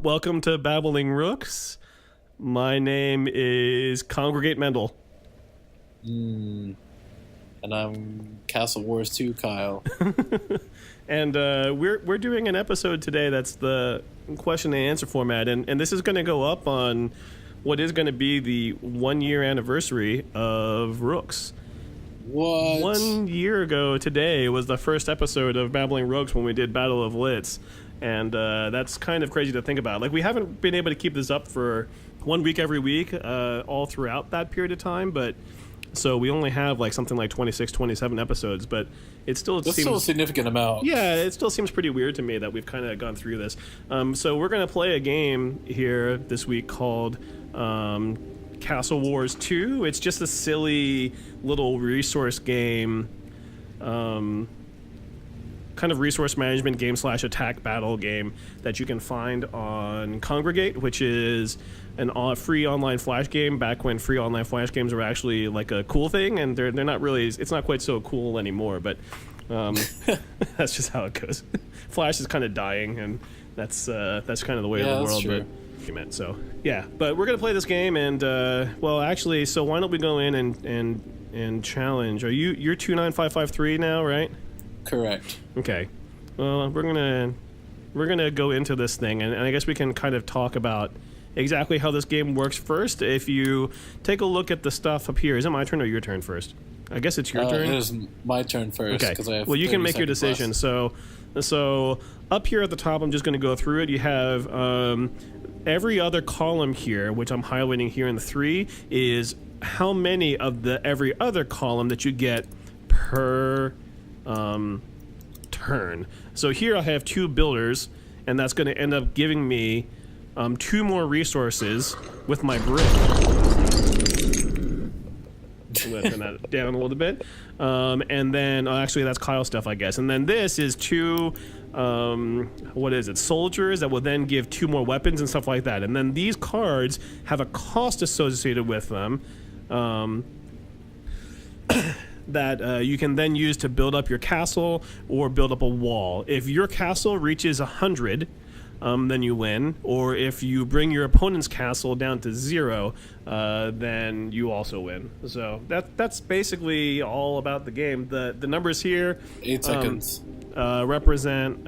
Welcome to Babbling Rooks. My name is Congregate Mendel. And I'm Castle Wars 2 Kyle. And we're doing an episode today that's the question and answer format, and this is going to go up on what is going to be the 1 year anniversary of Rooks. What? 1 year ago today was the first episode of Babbling Rooks when we did Battle of Lits. And that's kind of crazy to think about. Like, we haven't been able to keep this up for 1 week every week all throughout that period of time. But so we only have like something like 26, 27 episodes. But it still That's seems still a significant amount. Yeah, it still seems pretty weird to me that we've kind of gone through this. So we're going to play a game here this week called Castle Wars 2. It's just a silly little resource game. Kind of resource management game / attack battle game that you can find on Congregate, which is an free online flash game back when free online flash games were actually like a cool thing, and they're not really, it's not quite so cool anymore, but that's just how it goes. Flash is kind of dying, and that's kind of the way of the world. True. But so yeah, but we're gonna play this game, and well, actually, so why don't we go in and challenge? You're 29553 now, right? Correct. Okay. Well, we're gonna go into this thing, and I guess we can kind of talk about exactly how this game works first. If you take a look at the stuff up here, is it my turn or your turn first? I guess it's your turn. It is my turn first. Okay. I have well, you can make your decision. Left. So up here at the top, I'm just going to go through it. You have every other column here, which I'm highlighting here in the 3, is how many of the every other column that you get per turn. So here I have 2 builders, and that's going to end up giving me 2 more resources with my brick. Turn that down a little bit. And then, actually, that's Kyle's stuff, I guess. And then this is 2, soldiers that will then give 2 more weapons and stuff like that. And then these cards have a cost associated with them. That you can then use to build up your castle or build up a wall. If your castle reaches 100, then you win. Or if you bring your opponent's castle down to 0, then you also win. So that's basically all about the game. The numbers here 8 seconds represent.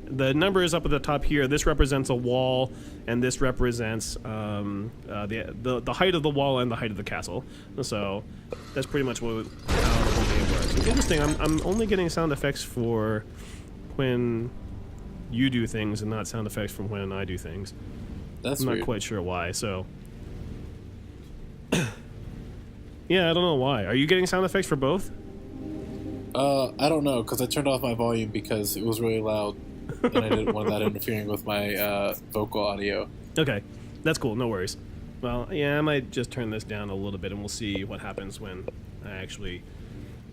The numbers up at the top here. This represents a wall, and this represents the height of the wall and the height of the castle. So that's pretty much how the whole game works. It's interesting. I'm only getting sound effects for when you do things, and not sound effects from when I do things. That's I'm weird. not quite sure why. So yeah, I don't know why. Are you getting sound effects for both? I don't know, because I turned off my volume because it was really loud. And I didn't want that interfering with my vocal audio. Okay, that's cool. No worries. Well, yeah, I might just turn this down a little bit, and we'll see what happens when I actually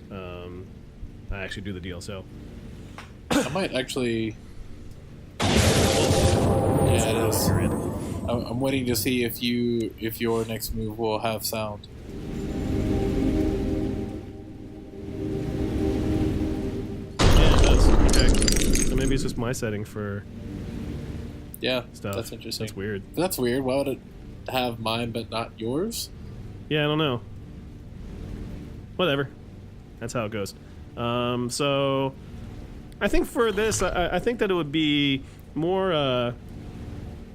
do the deal. So I might actually. Yeah, it is. I'm waiting to see if your next move will have sound. Yeah, it does. Okay. So maybe it's just my setting for stuff. That's interesting. That's weird. That's weird. Why would it have mine but not yours? Yeah, I don't know. Whatever. That's how it goes. So I think for this, I think that it would be more.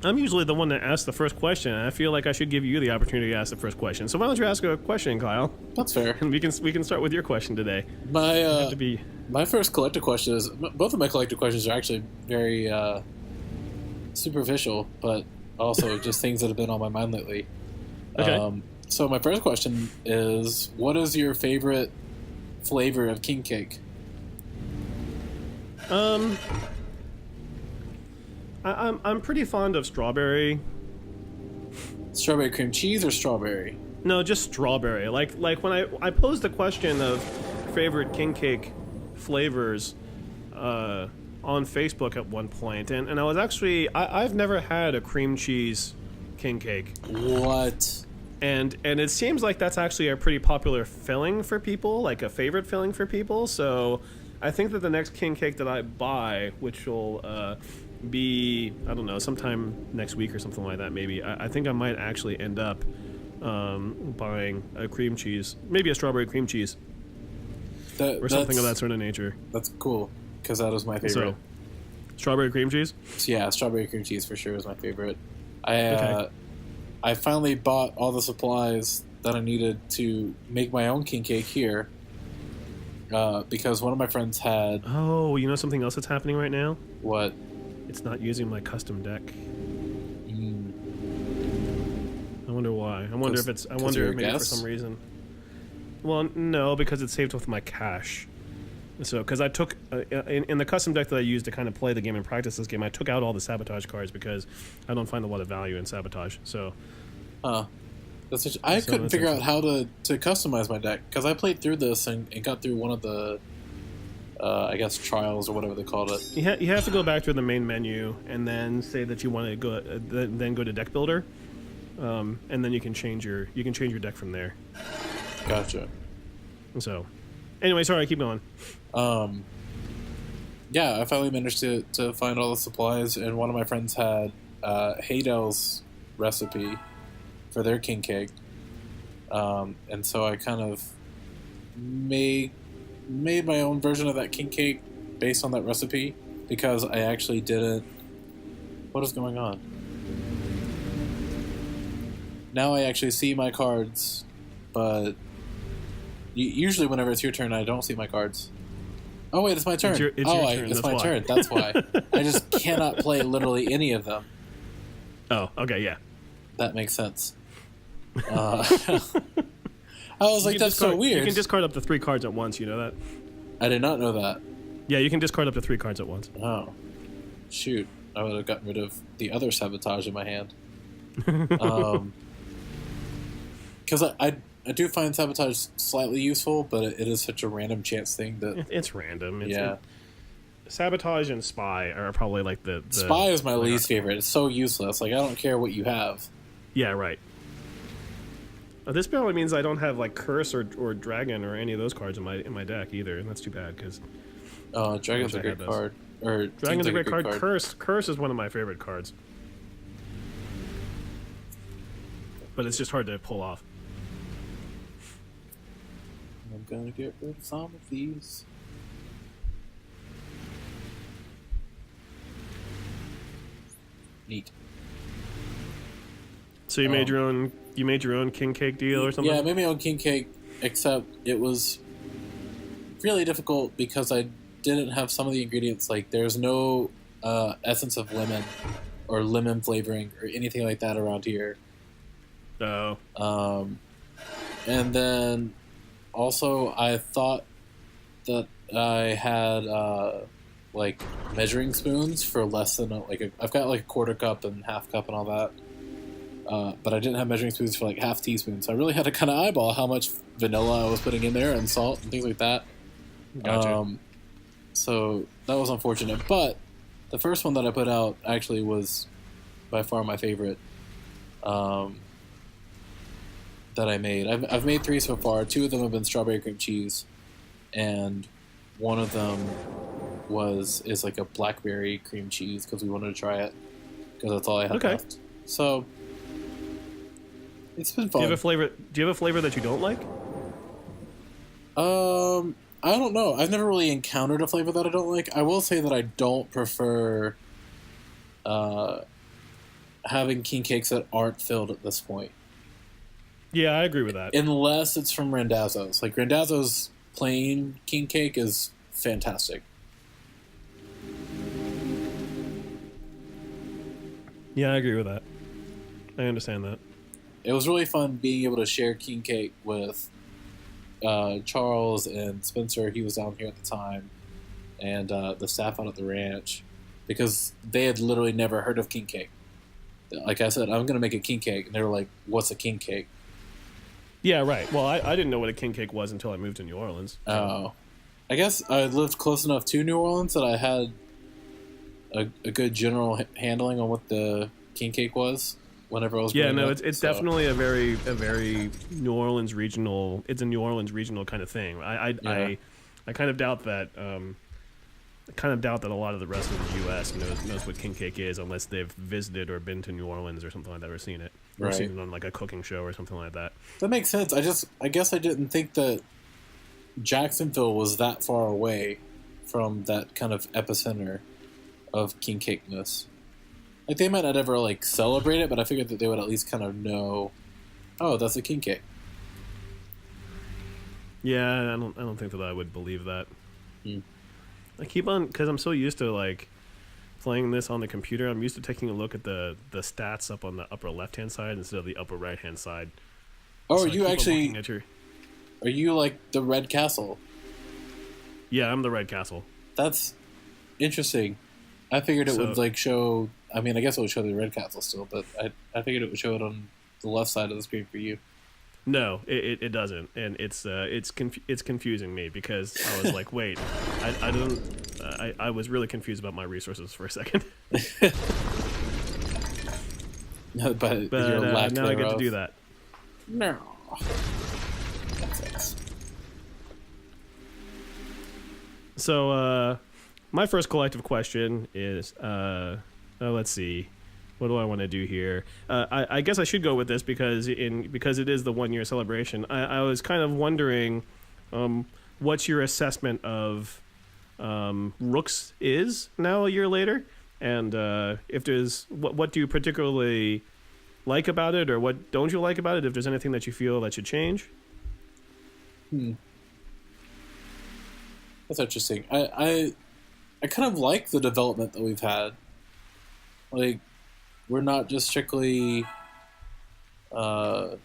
I'm usually the one that asks the first question, and I feel like I should give you the opportunity to ask the first question. So why don't you ask a question, Kyle? That's fair. And we can start with your question today. My first collector question is, both of my collector questions are actually very superficial, but also just things that have been on my mind lately. Okay. So my first question is, what is your favorite flavor of king cake? I'm pretty fond of strawberry. Strawberry cream cheese or strawberry? No, just strawberry. Like when I posed the question of favorite king cake flavors on Facebook at one point, and I was actually I've never had a cream cheese king cake. What? And it seems like that's actually a pretty popular filling for people, like a favorite filling for people. So I think that the next king cake that I buy, which will be, I don't know, sometime next week or something like that. Maybe I think I might actually end up buying a cream cheese, maybe a strawberry cream cheese, or something of that sort of nature. That's cool, because that was my favorite. So, strawberry cream cheese? Yeah, strawberry cream cheese for sure is my favorite. I finally bought all the supplies that I needed to make my own king cake here, because one of my friends had... Oh, you know something else that's happening right now? What? It's not using my custom deck. I wonder why. I wonder if it's... I wonder if maybe for some reason... Well, no, because it's saved with my cache. So, because I took... in the custom deck that I used to kind of play the game and practice this game, I took out all the sabotage cards because I don't find a lot of value in sabotage, so... I couldn't figure out how to customize my deck, because I played through this and got through one of the... I guess trials or whatever they called it. You have to go back to the main menu and then say that you want to go, then go to Deck Builder, and then you can change your deck from there. Gotcha. So, anyway, sorry, keep going. Yeah, I finally managed to find all the supplies, and one of my friends had Haydel's recipe for their king cake, and so I kind of made my own version of that king cake based on that recipe, because I actually didn't... What is going on? Now I actually see my cards, but usually whenever it's your turn, I don't see my cards. Oh wait, it's my turn. It's my turn. That's why. I just cannot play literally any of them. Oh, okay, yeah. That makes sense. I was like, that's so weird. You can discard up to 3 cards at once, you know that? I did not know that. Yeah, you can discard up to 3 cards at once. Oh. Shoot. I would have gotten rid of the other sabotage in my hand. Because I do find sabotage slightly useful, but it is such a random chance thing that... It's random. Sabotage and Spy are probably like the Spy is my least favorite. It's so useless. Like, I don't care what you have. Yeah, right. This probably means I don't have like Curse or Dragon or any of those cards in my deck either, and that's too bad because. Dragon's a great card. Or Dragon's a great card. Curse is one of my favorite cards, but it's just hard to pull off. I'm gonna get rid of some of these. Neat. So you made your own. You made your own king cake deal or something? Yeah, I made my own king cake, except it was really difficult because I didn't have some of the ingredients. Like, there's no essence of lemon or lemon flavoring or anything like that around here. Oh. And then also I thought that I had like measuring spoons for less than I've got like a quarter cup and half cup and all that. But I didn't have measuring spoons for like half teaspoon, so I really had to kind of eyeball how much vanilla I was putting in there and salt and things like that. Gotcha. So that was unfortunate. But the first one that I put out actually was by far my favorite that I made. I've made 3 so far. 2 of them have been strawberry cream cheese, and one of them is like a blackberry cream cheese because we wanted to try it because that's all I had left. So. It's been fun. Do you have a flavor that you don't like? I don't know. I've never really encountered a flavor that I don't like. I will say that I don't prefer having king cakes that aren't filled at this point. Yeah, I agree with that. Unless it's from Randazzo's. Like, Randazzo's plain king cake is fantastic. Yeah, I agree with that. I understand that. It was really fun being able to share king cake with Charles and Spencer. He was down here at the time, and the staff out at the ranch, because they had literally never heard of king cake. Like I said, I'm going to make a king cake, and they were like, "What's a king cake?" Yeah, right. Well, I didn't know what a king cake was until I moved to New Orleans. So. Oh, I guess I lived close enough to New Orleans that I had a good general handling on what the king cake was. Whenever I was it's definitely a very New Orleans regional. It's a New Orleans regional kind of thing. I kind of doubt that I kind of doubt that a lot of the rest of the U.S. knows what king cake is unless they've visited or been to New Orleans or something like that, or seen it. Or seen it on like a cooking show or something like that. That makes sense. I guess I didn't think that Jacksonville was that far away from that kind of epicenter of king cakeness. Like, they might not ever like celebrate it, but I figured that they would at least kind of know, oh, that's a king cake. Yeah, I don't think that I would believe that. Hmm. I keep on, because I'm so used to like playing this on the computer. I'm used to taking a look at the stats up on the upper left hand side instead of the upper right hand side. Oh, So are you actually? your... Are you like the Red Castle? Yeah, I'm the Red Castle. That's interesting. I figured it would like show. I mean, I guess it would show the Red Castle still, but I figured it would show it on the left side of the screen for you. No, it doesn't, and it's confusing me because I was like, wait, I was really confused about my resources for a second. but now I get to do that. No. So my first collective question is, let's see. What do I want to do here? I guess I should go with this because it is the 1 year celebration. I was kind of wondering, what's your assessment of Rooks is now a year later, and if there's what do you particularly like about it, or what don't you like about it? If there's anything that you feel that should change. That's interesting. I kind of like the development that we've had. Like, we're not just strictly playing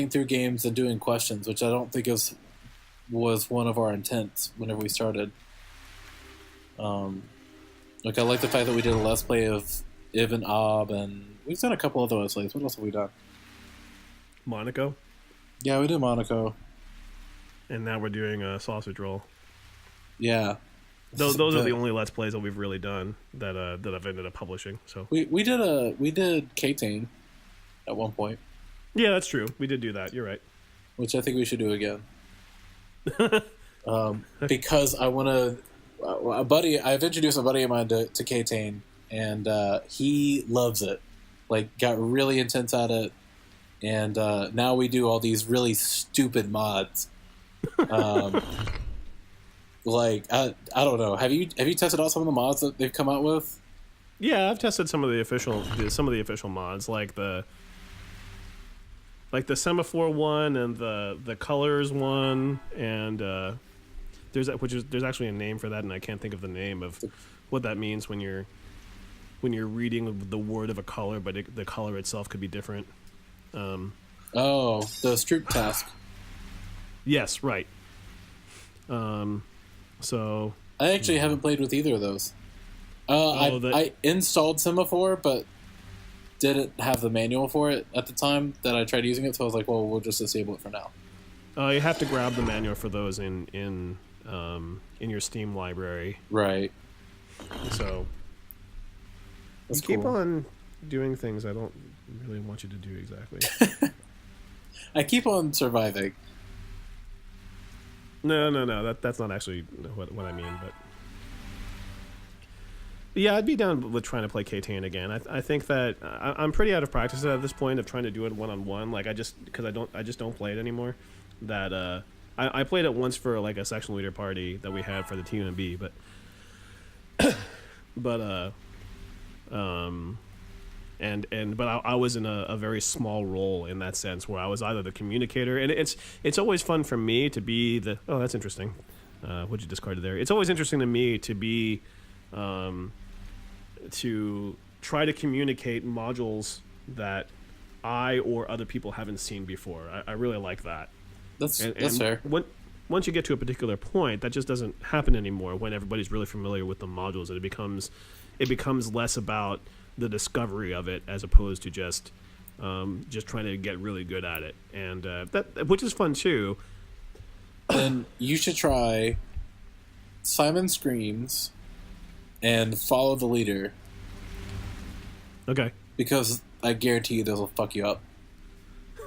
through games and doing questions, which I don't think was one of our intents whenever we started. Like, I like the fact that we did a Let's Play of Iv and Ob, and we've done a couple other Let's Plays. What else have we done? Monaco. Yeah, we did Monaco. And now we're doing a sausage roll. Yeah. Those are the only Let's Plays that we've really done that I've ended up publishing. So we did K-Tane at one point. Yeah, that's true. We did do that. You're right. Which I think we should do again. Because I want to... I've introduced a buddy of mine to K-Tane, and he loves it. Like, got really intense at it, and now we do all these really stupid mods. Like, I don't know. Have you tested out some of the mods that they've come out with? Yeah, I've tested some of the official mods, like the semaphore one and the colors one, and there's actually a name for that, and I can't think of the name of what that means when you're reading the word of a color, but the color itself could be different. The Stroop task. Yes, right. So I actually haven't played with either of those. I installed Semaphore, but didn't have the manual for it at the time that I tried using it, so I was like, well, we'll just disable it for now. You have to grab the manual for those in your Steam library. Right. So That's keep cool. on doing things I don't really want you to do exactly. I keep on surviving. No. That's not actually what I mean, but yeah, I'd be down with trying to play K-Tane again. I think that I'm pretty out of practice at this point of trying to do it one-on-one. Like, I just don't play it anymore. That I played it once for like a section leader party that we had for the TUMB, but I was in a very small role in that sense, where I was either the communicator, and it's always fun for me to be the... Oh, that's interesting. What'd you discard there? It's always interesting to me to be to try to communicate modules that I or other people haven't seen before. I really like that. That's and fair. Once you get to a particular point, that just doesn't happen anymore when everybody's really familiar with the modules, and it becomes less about the discovery of it as opposed to just trying to get really good at it, and that, which is fun too. Then you should try Simon Screams and Follow the Leader. Okay. Because I guarantee you those will fuck you up.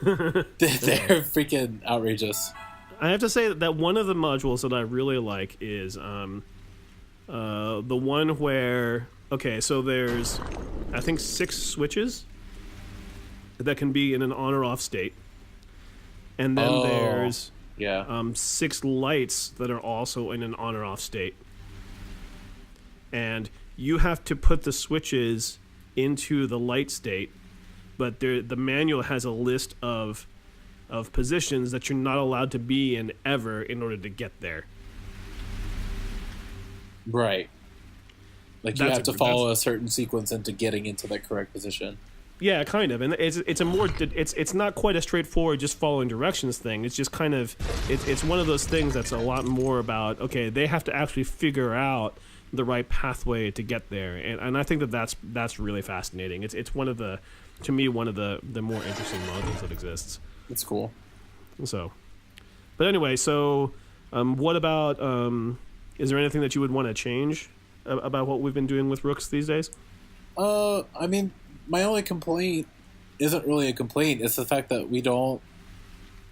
They're freaking outrageous. I have to say that one of the modules that I really like is the one where, okay, so there's, I think, 6 switches that can be in an on or off state. And then there's 6 lights that are also in an on or off state. And you have to put the switches into the light state, but the manual has a list of positions that you're not allowed to be in ever in order to get there. Right. Like you have to follow a certain sequence into getting into that correct position. Yeah, kind of, and it's not quite a straightforward just following directions thing. It's just kind of it's one of those things that's a lot more about, okay, they have to actually figure out the right pathway to get there, and I think that's really fascinating. It's one of the, to me, one of the more interesting modules that exists. It's cool. So, but anyway, so what about is there anything that you would want to change about what we've been doing with Rooks these days? I mean, my only complaint isn't really a complaint. It's the fact that we don't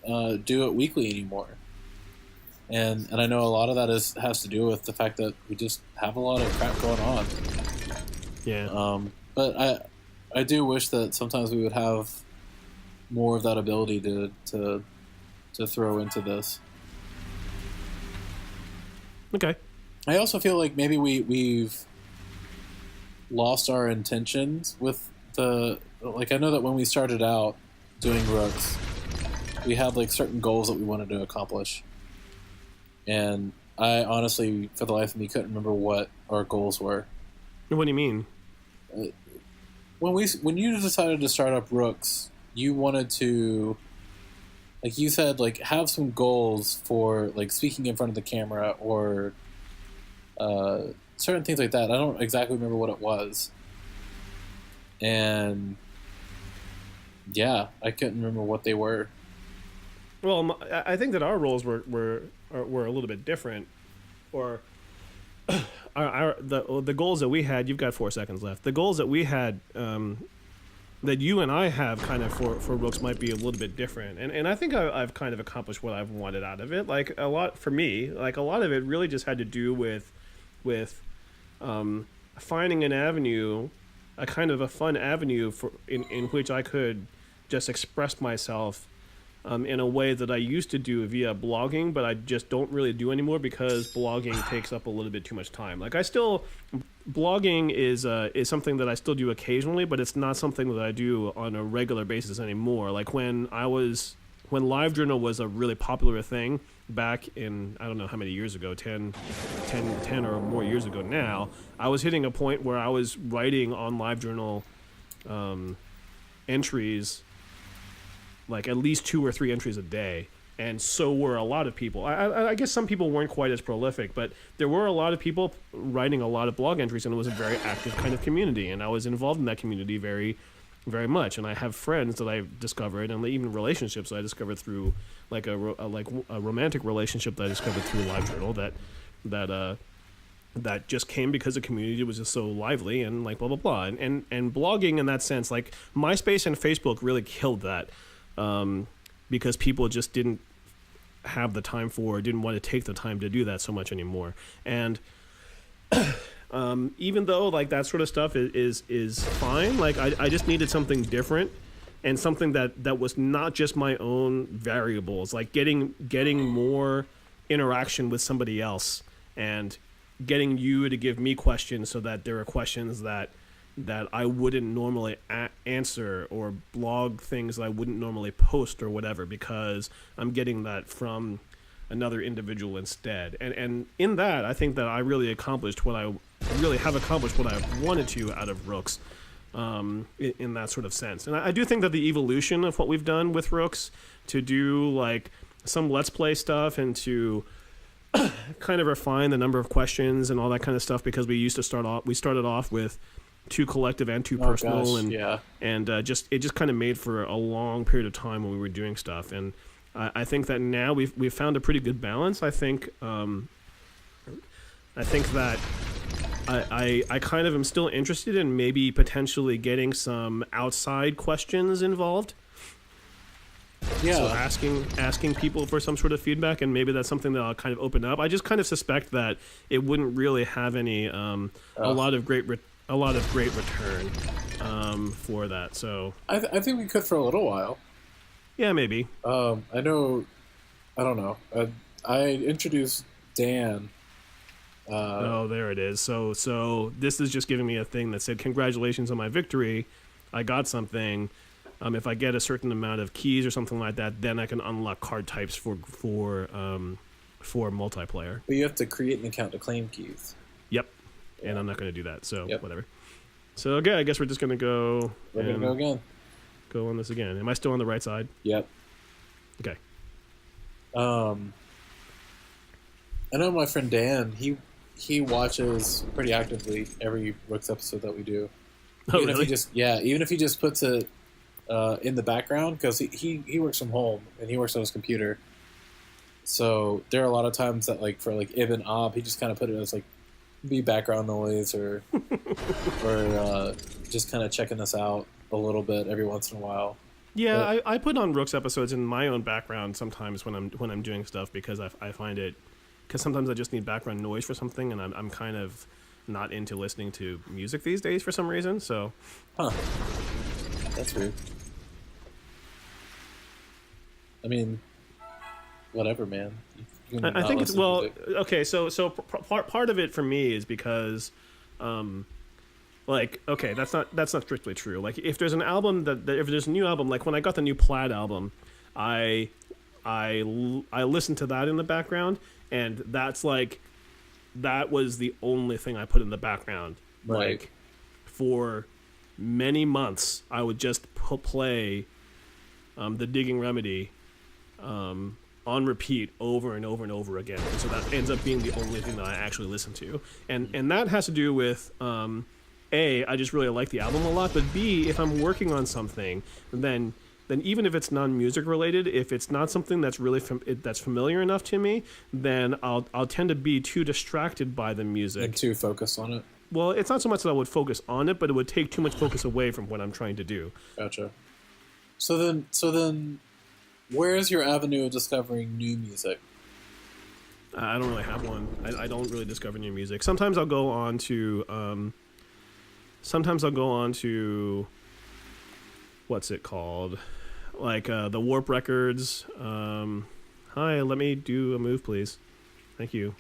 do it weekly anymore. And I know a lot of that has to do with the fact that we just have a lot of crap going on. Yeah. But I do wish that sometimes we would have more of that ability to throw into this. Okay. I also feel like maybe we've lost our intentions with like, I know that when we started out doing Rooks, we had like certain goals that we wanted to accomplish, and I honestly, for the life of me, couldn't remember what our goals were. What do you mean? When you decided to start up Rooks, you wanted to, like you said, like have some goals for like speaking in front of the camera or certain things like that. I don't exactly remember what it was. And yeah, I couldn't remember what they were. Well, I think that our roles were a little bit different, or the goals that we had. You've got 4 seconds left. The goals that we had, that you and I have kind of for Rooks, might be a little bit different, and I think I've kind of accomplished what I've wanted out of it. Like a lot for me, like a lot of it really just had to do with finding an avenue, a kind of a fun avenue in which I could just express myself in a way that I used to do via blogging, but I just don't really do anymore because blogging takes up a little bit too much time. Like blogging is something that I still do occasionally, but it's not something that I do on a regular basis anymore. Like when LiveJournal was a really popular thing back in, I don't know how many years ago, 10 or more years ago now, I was hitting a point where I was writing on LiveJournal entries, like at least 2 or 3 entries a day, and so were a lot of people. I guess some people weren't quite as prolific, but there were a lot of people writing a lot of blog entries, and it was a very active kind of community, and I was involved in that community very, very much. And I have friends that I've discovered, and even relationships that I discovered through, like a romantic relationship that I discovered through LiveJournal that just came because the community was just so lively and like blah blah blah. And blogging in that sense, like MySpace and Facebook really killed that. Because people just didn't have the time didn't want to take the time to do that so much anymore. And even though like that sort of stuff is fine, like I just needed something different and something that was not just my own variables, like getting more interaction with somebody else and getting you to give me questions so that there are questions that I wouldn't normally answer, or blog things that I wouldn't normally post or whatever, because I'm getting that from another individual instead. And in that, I think that I really have accomplished what I wanted to out of Rooks, in that sort of sense. And I do think that the evolution of what we've done with Rooks to do like some Let's Play stuff and to kind of refine the number of questions and all that kind of stuff, because we started off with 2 collective and 2 personal, and it just kind of made for a long period of time when we were doing stuff. And I think that now we've found a pretty good balance. I think that I kind of am still interested in maybe potentially getting some outside questions involved. Yeah. So asking people for some sort of feedback, and maybe that's something that I'll kind of open up. I just kind of suspect that it wouldn't really have any a lot of great return for that. So I think we could for a little while. yeah, maybe. I know. I don't know. I introduced Dan. Oh, there it is. So this is just giving me a thing that said, "Congratulations on my victory. I got something. If I get a certain amount of keys or something like that, then I can unlock card types for multiplayer." But you have to create an account to claim keys. Yep. And I'm not going to do that. So Yep. whatever. So okay, I guess we're just going to go. We're gonna go again. Go on this again. Am I still on the right side? Yep. Okay. I know my friend Dan. He watches pretty actively every Rooks episode that we do. Oh, Even really? Even if he just puts it in the background, because he works from home and he works on his computer. So there are a lot of times that like for like Ibn Ob, he just kind of put it as like be background noise or just kind of checking us out a little bit every once in a while. Yeah, I put on Rooks episodes in my own background sometimes when I'm doing stuff because I find it, because sometimes I just need background noise for something, and I'm kind of not into listening to music these days for some reason. So, That's weird. I mean, whatever, man. You can I not think it's listen to music. okay. So part of it for me is because, like, okay, that's not strictly true. Like, if there's an album that if there's a new album, like when I got the new Plaid album, I listened to that in the background, and that was the only thing I put in the background. Right. Like, for many months, I would just play the Digging Remedy on repeat over and over and over again. And so that ends up being the only thing that I actually listen to. And that has to do with, A, I just really like the album a lot, but B, if I'm working on something, then even if it's non-music related, if it's not something that's really that's familiar enough to me, then I'll tend to be too distracted by the music. And too focused on it. Well, it's not so much that I would focus on it, but it would take too much focus away from what I'm trying to do. Gotcha. So then, where is your avenue of discovering new music? I don't really have one. I don't really discover new music. Sometimes I'll go on to what's it called? Like the Warp Records. Hi, let me do a move, please. Thank you.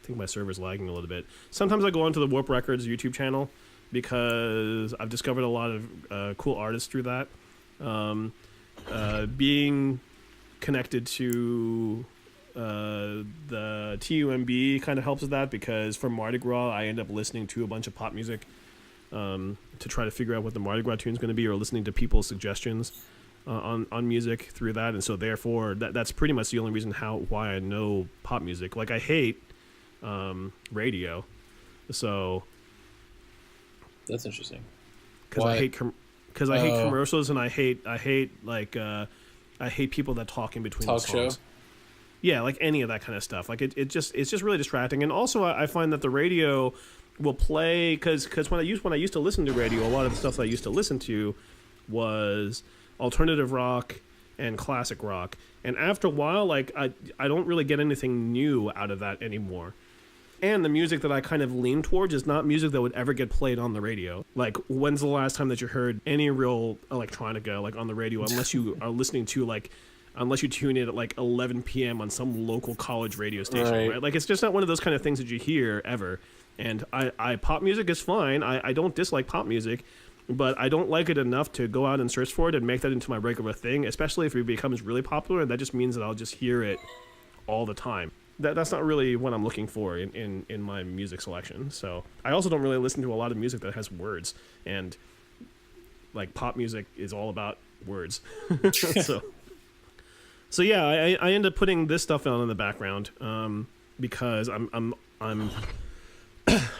I think my server's lagging a little bit. Sometimes I go onto the Warp Records YouTube channel because I've discovered a lot of cool artists through that. Being connected to the TUMB kind of helps with that, because for Mardi Gras I end up listening to a bunch of pop music to try to figure out what the Mardi Gras tune is going to be, or listening to people's suggestions on music through that. And so therefore that's pretty much the only reason why I know pop music. Like, I hate radio, so That's interesting. because I hate commercials, and I hate people that talk in between Talk the songs. show? Yeah, like any of that kind of stuff. Like it's just really distracting. And also I find that the radio will play, because when I used to listen to radio, a lot of the stuff that I used to listen to was alternative rock and classic rock. And after a while, like I don't really get anything new out of that anymore. And the music that I kind of lean towards is not music that would ever get played on the radio. Like, when's the last time that you heard any real electronica, like, on the radio, unless you are listening to, like, unless you tune in at, like, 11 p.m. on some local college radio station, right? Like, it's just not one of those kind of things that you hear ever. And pop music is fine. I don't dislike pop music, but I don't like it enough to go out and search for it and make that into my regular thing, especially if it becomes really popular, and that just means that I'll just hear it all the time. That's not really what I'm looking for in my music selection. So I also don't really listen to a lot of music that has words, and like pop music is all about words. so yeah, I end up putting this stuff on in the background because I'm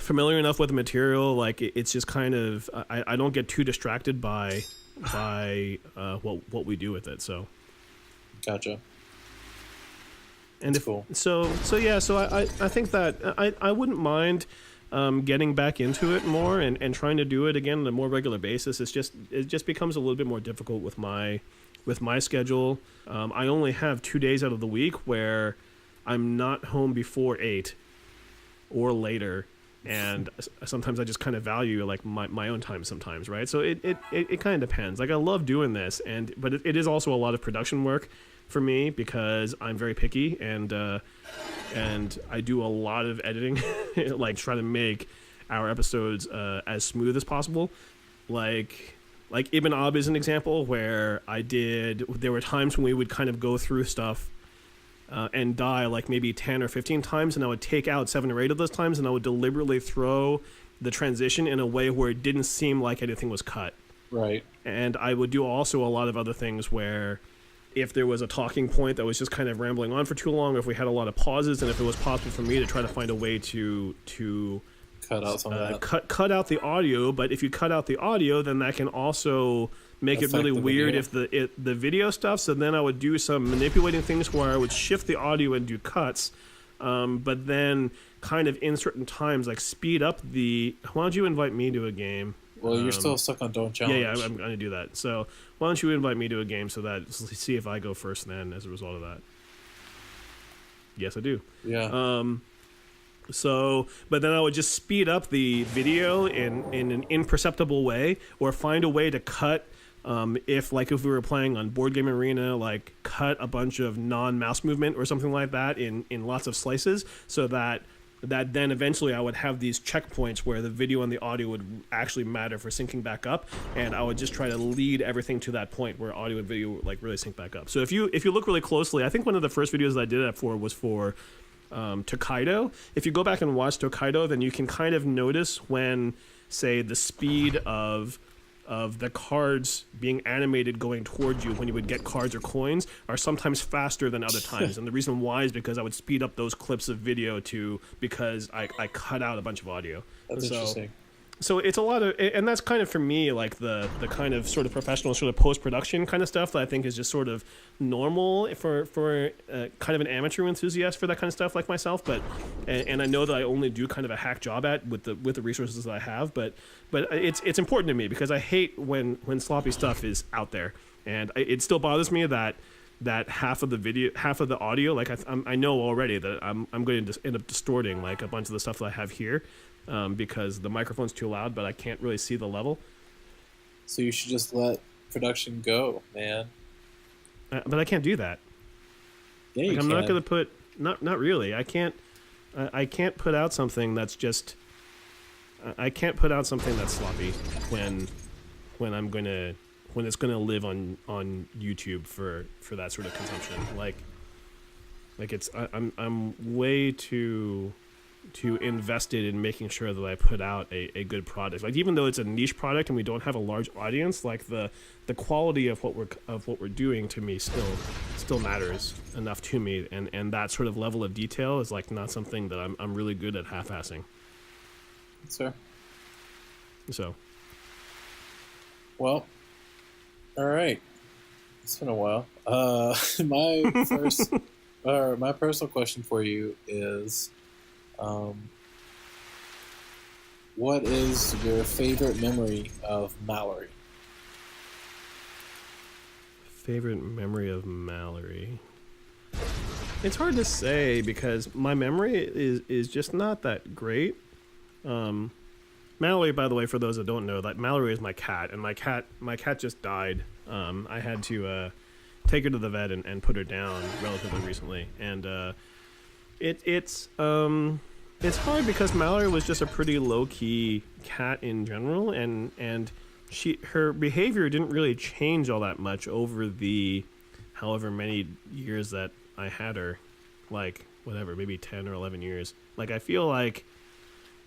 familiar enough with the material. Like it's just kind of I don't get too distracted by what we do with it. So Gotcha. And cool. So I think that I wouldn't mind getting back into it more and trying to do it again on a more regular basis. It just becomes a little bit more difficult with my with my schedule, I only have 2 days out of the week where I'm not home before 8 or later. And sometimes I just kind of value like my own time sometimes, right? So it kind of depends. Like I love doing this, but it is also a lot of production work for me because I'm very picky and I do a lot of editing, like try to make our episodes as smooth as possible. Like Ibn Ab is an example where there were times when we would kind of go through stuff and die like maybe 10 or 15 times, and I would take out 7 or 8 of those times, and I would deliberately throw the transition in a way where it didn't seem like anything was cut. Right. And I would do also a lot of other things where if there was a talking point that was just kind of rambling on for too long, or if we had a lot of pauses, and if it was possible for me to try to find a way to cut out some of that. Cut out the audio, but if you cut out the audio, then that can also make it really weird if the video stuff. So then I would do some manipulating things where I would shift the audio and do cuts, but then kind of in certain times like speed up the. Why don't you invite me to a game? Well, you're still stuck on Don't Challenge. Yeah, I'm going to do that. So why don't you invite me to a game so that see if I go first then as a result of that. Yes, I do. Yeah. So, but then I would just speed up the video in an imperceptible way, or find a way to cut. If we were playing on Board Game Arena, like cut a bunch of non-mouse movement or something like that in lots of slices, so that then eventually I would have these checkpoints where the video and the audio would actually matter for syncing back up, and I would just try to lead everything to that point where audio and video like really sync back up. So if you look really closely, I think one of the first videos that I did that for was for Tokaido. If you go back and watch Tokaido, then you can kind of notice when, say, the speed of the cards being animated going towards you when you would get cards or coins are sometimes faster than other times. And the reason why is because I would speed up those clips of video because I cut out a bunch of audio. That's interesting. So it's a lot of, and that's kind of for me like the kind of sort of professional sort of post-production kind of stuff that I think is just sort of normal for kind of an amateur enthusiast for that kind of stuff like myself. But and I know that I only do kind of a hack job at with the resources that I have. But it's important to me because I hate when sloppy stuff is out there, and it still bothers me that half of the audio, like I know already that I'm going to end up distorting like a bunch of the stuff that I have here. Because the microphone's too loud, but I can't really see the level. So you should just let production go, man. But I can't do that. Yeah, you I'm can. not going to put. Not really. I can't put out something that's just. I can't put out something that's sloppy when it's gonna live on YouTube for that sort of consumption. Like it's I'm way too invested in making sure that I put out a good product. Like even though it's a niche product and we don't have a large audience, like the quality of what we're doing to me still matters enough to me, and that sort of level of detail is like not something that I'm really good at half-assing. Sure. So. Well, all right. It's been a while. My first, or my personal question for you is. What is your favorite memory of Mallory? Favorite memory of Mallory? It's hard to say because my memory is just not that great. Mallory, by the way, for those that don't know, that Mallory is my cat, and my cat just died. I had to take her to the vet and put her down relatively recently, and it's hard because Mallory was just a pretty low-key cat in general, and her behavior didn't really change all that much over the however many years that I had her, like whatever, maybe 10 or 11 years. Like I feel like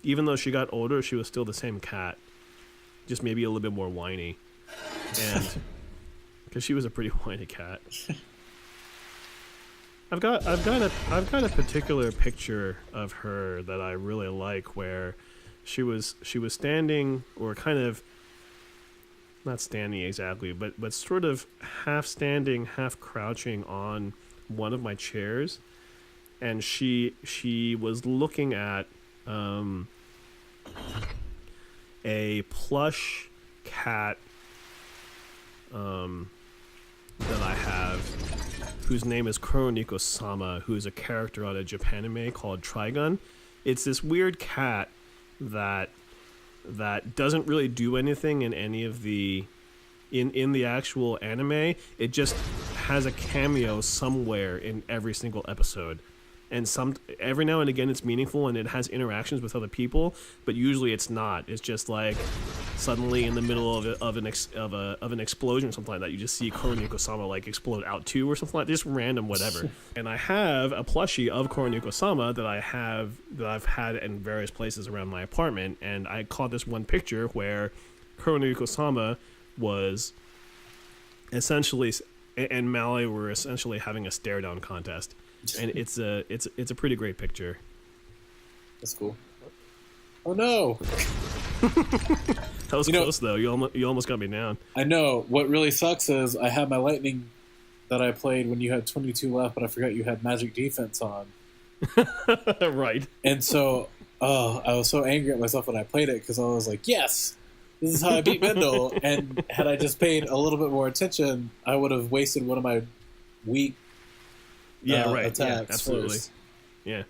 even though she got older, she was still the same cat, just maybe a little bit more whiny, and because she was a pretty whiny cat. I've got a particular picture of her that I really like, where she was standing, or kind of not standing exactly, but sort of half standing, half crouching on one of my chairs, and she was looking at a plush cat that I have, whose name is Kuroniko-sama, who is a character on a Japanime called Trigun. It's this weird cat that doesn't really do anything in any of the in the actual anime. It just has a cameo somewhere in every single episode, and every now and again it's meaningful and it has interactions with other people, but usually it's not. It's just like suddenly in the middle of an explosion or something like that, you just see Kuroniko-sama like explode out too or something like this, random whatever. And I have a plushie of Kuroniko-sama that I've had in various places around my apartment, and I caught this one picture where Kuroniko-sama was essentially, and Mallory were essentially having a stare down contest, and it's a pretty great picture. That's cool. Oh no! That was close though. You almost got me down. I know. What really sucks is I had my lightning that I played when you had 22 left, but I forgot you had magic defense on. Right. And so, I was so angry at myself when I played it because I was like, yes. This is how I beat Mendel, and had I just paid a little bit more attention, I would have wasted one of my weak attacks. Yeah, absolutely. First. Yeah.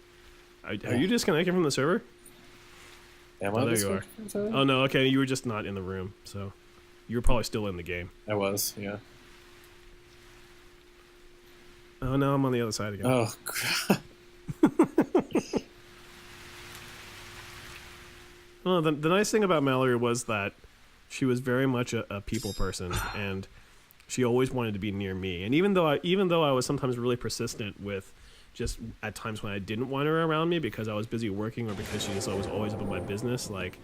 Are you disconnected from the server? Am I? There you are. Oh no, okay, you were just not in the room, so you were probably still in the game. I was, yeah. Oh no, I'm on the other side again. Oh, crap. Well, the nice thing about Mallory was that she was very much a people person, and she always wanted to be near me. And even though I was sometimes really persistent with just at times when I didn't want her around me because I was busy working or because she was always up in my business, like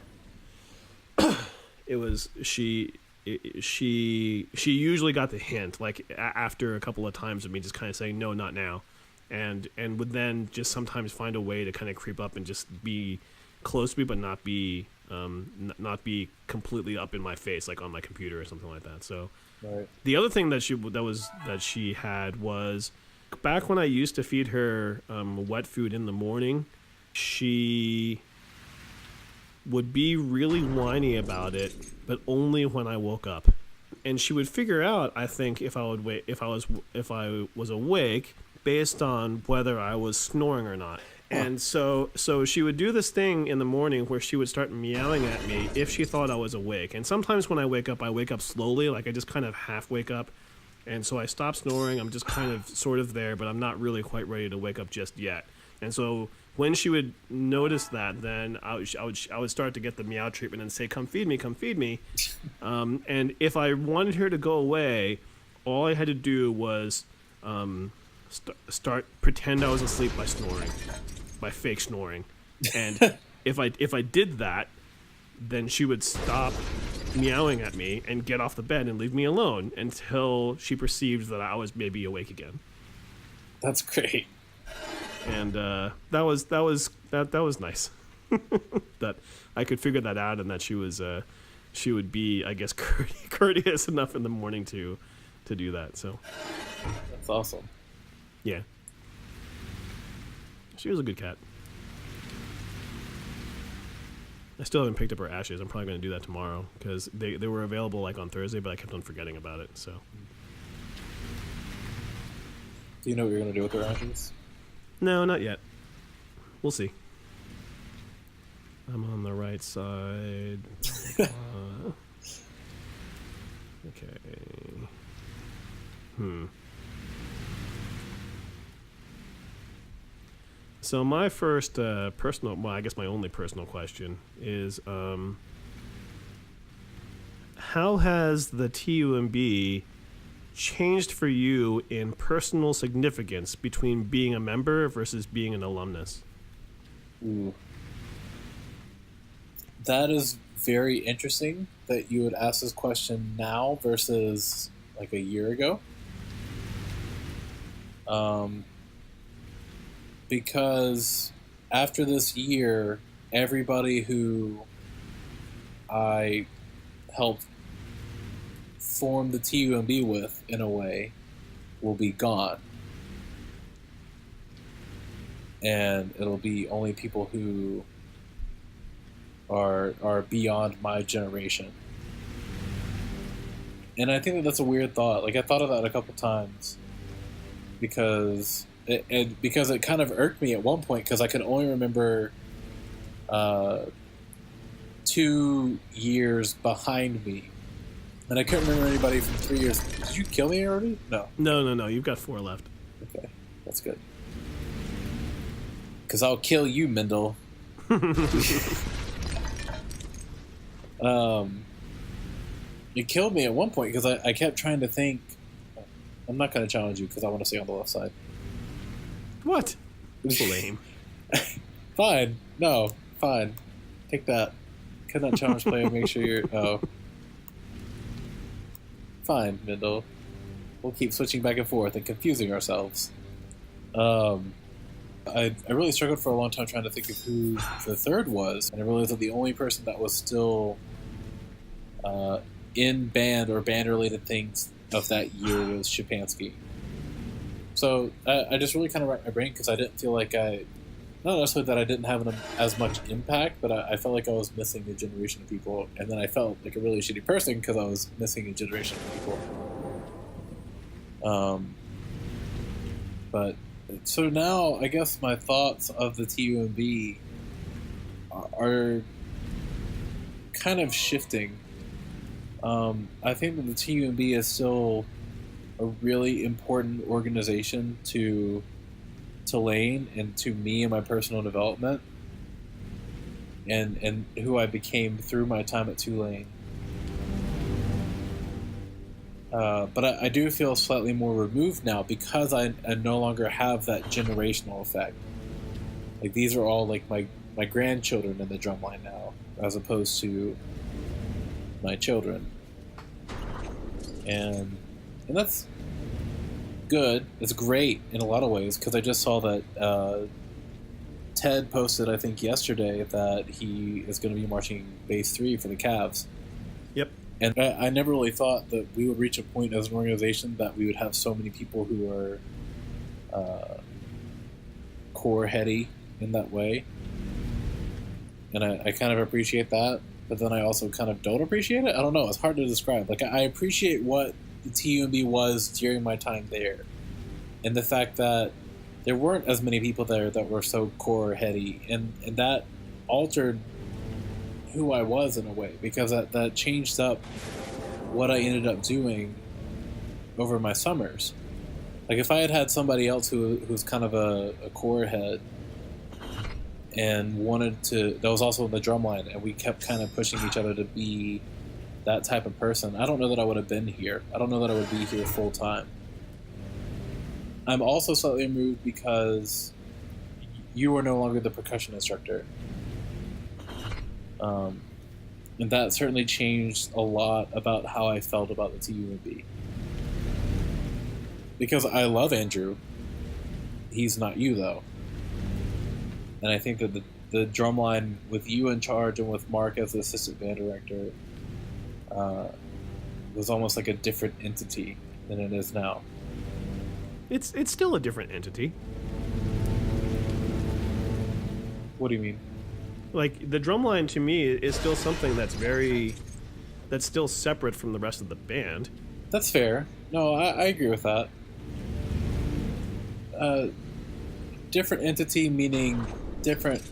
it was she usually got the hint, like after a couple of times of me just kind of saying no, not now, and would then just sometimes find a way to kind of creep up and just be close to me, but not be completely up in my face, like on my computer or something like that. So Right. The other thing that she had was back when I used to feed her wet food in the morning, she would be really whiny about it, but only when I woke up. And she would figure out, I think, if I was awake based on whether I was snoring or not. And so she would do this thing in the morning where she would start meowing at me if she thought I was awake. And sometimes when I wake up slowly, like I just kind of half wake up. And so I stop snoring. I'm just kind of sort of there, but I'm not really quite ready to wake up just yet. And so when she would notice that, then I would start to get the meow treatment and say, come feed me, come feed me. And if I wanted her to go away, all I had to do was pretend I was asleep by snoring, by fake snoring. And if I did that, then she would stop meowing at me and get off the bed and leave me alone until she perceived that I was maybe awake again. That's great. And that was nice. That I could figure that out, and that she would be, I guess, courteous enough in the morning to do that. So that's awesome. Yeah, she was a good cat. I still haven't picked up her ashes. I'm probably going to do that tomorrow because they were available like on Thursday, but I kept on forgetting about it. So, do you know what you're going to do with her ashes? No, not yet. We'll see. I'm on the right side. Okay. So my first I guess my only personal question is, how has the TUMB changed for you in personal significance between being a member versus being an alumnus? Ooh. That is very interesting that you would ask this question now versus like a year ago. Because after this year, everybody who I helped form the TUMB with, in a way, will be gone. And it'll be only people who are beyond my generation. And I think that that's a weird thought. Like, I thought of that a couple times because it kind of irked me at one point because I could only remember 2 years behind me. And I couldn't remember anybody from 3 years. Did you kill me already? No. No. You've got 4 left. Okay, that's good. Because I'll kill you, Mendel. It killed me at one point because I kept trying to think. I'm not going to challenge you because I want to stay on the left side. What? Lame. Fine. No, fine. Take that. Can that challenge player make sure you're... Oh. Fine, Mendel. We'll keep switching back and forth and confusing ourselves. I really struggled for a long time trying to think of who the third was, and I realized that the only person that was still in band or band-related things of that year was Shapansky. So I just really kind of racked my brain because I didn't feel like not necessarily that I didn't have as much impact, but I felt like I was missing a generation of people, and then I felt like a really shitty person because I was missing a generation of people. But so now I guess my thoughts of the TUMB are kind of shifting. I think that the TUMB is still a really important organization to Lane and to me and my personal development and who I became through my time at Tulane. But I do feel slightly more removed now because I no longer have that generational effect. Like, these are all like my grandchildren in the drumline now, as opposed to my children. And that's good. It's great in a lot of ways because I just saw that Ted posted, I think yesterday, that he is going to be marching bass 3 for the Cavs. Yep. And I never really thought that we would reach a point as an organization that we would have so many people who are core heady in that way. And I kind of appreciate that, but then I also kind of don't appreciate it. I don't know. It's hard to describe. Like, I appreciate what the TUMB was during my time there, and the fact that there weren't as many people there that were so core heady, and that altered who I was in a way, because that changed up what I ended up doing over my summers. Like, if I had somebody else who's kind of a core head and that was also in the drumline, and we kept kind of pushing each other to be that type of person, I don't know that I would have been here. I don't know that I would be here full time. I'm also slightly moved because you are no longer the percussion instructor. And that certainly changed a lot about how I felt about the TUMB. Because I love Andrew. He's not you, though. And I think that the drumline with you in charge and with Mark as the assistant band director was almost like a different entity than it is now. It's still a different entity. What do you mean? Like, the drumline to me is still something that's still separate from the rest of the band. That's fair. No, I agree with that. Different entity meaning different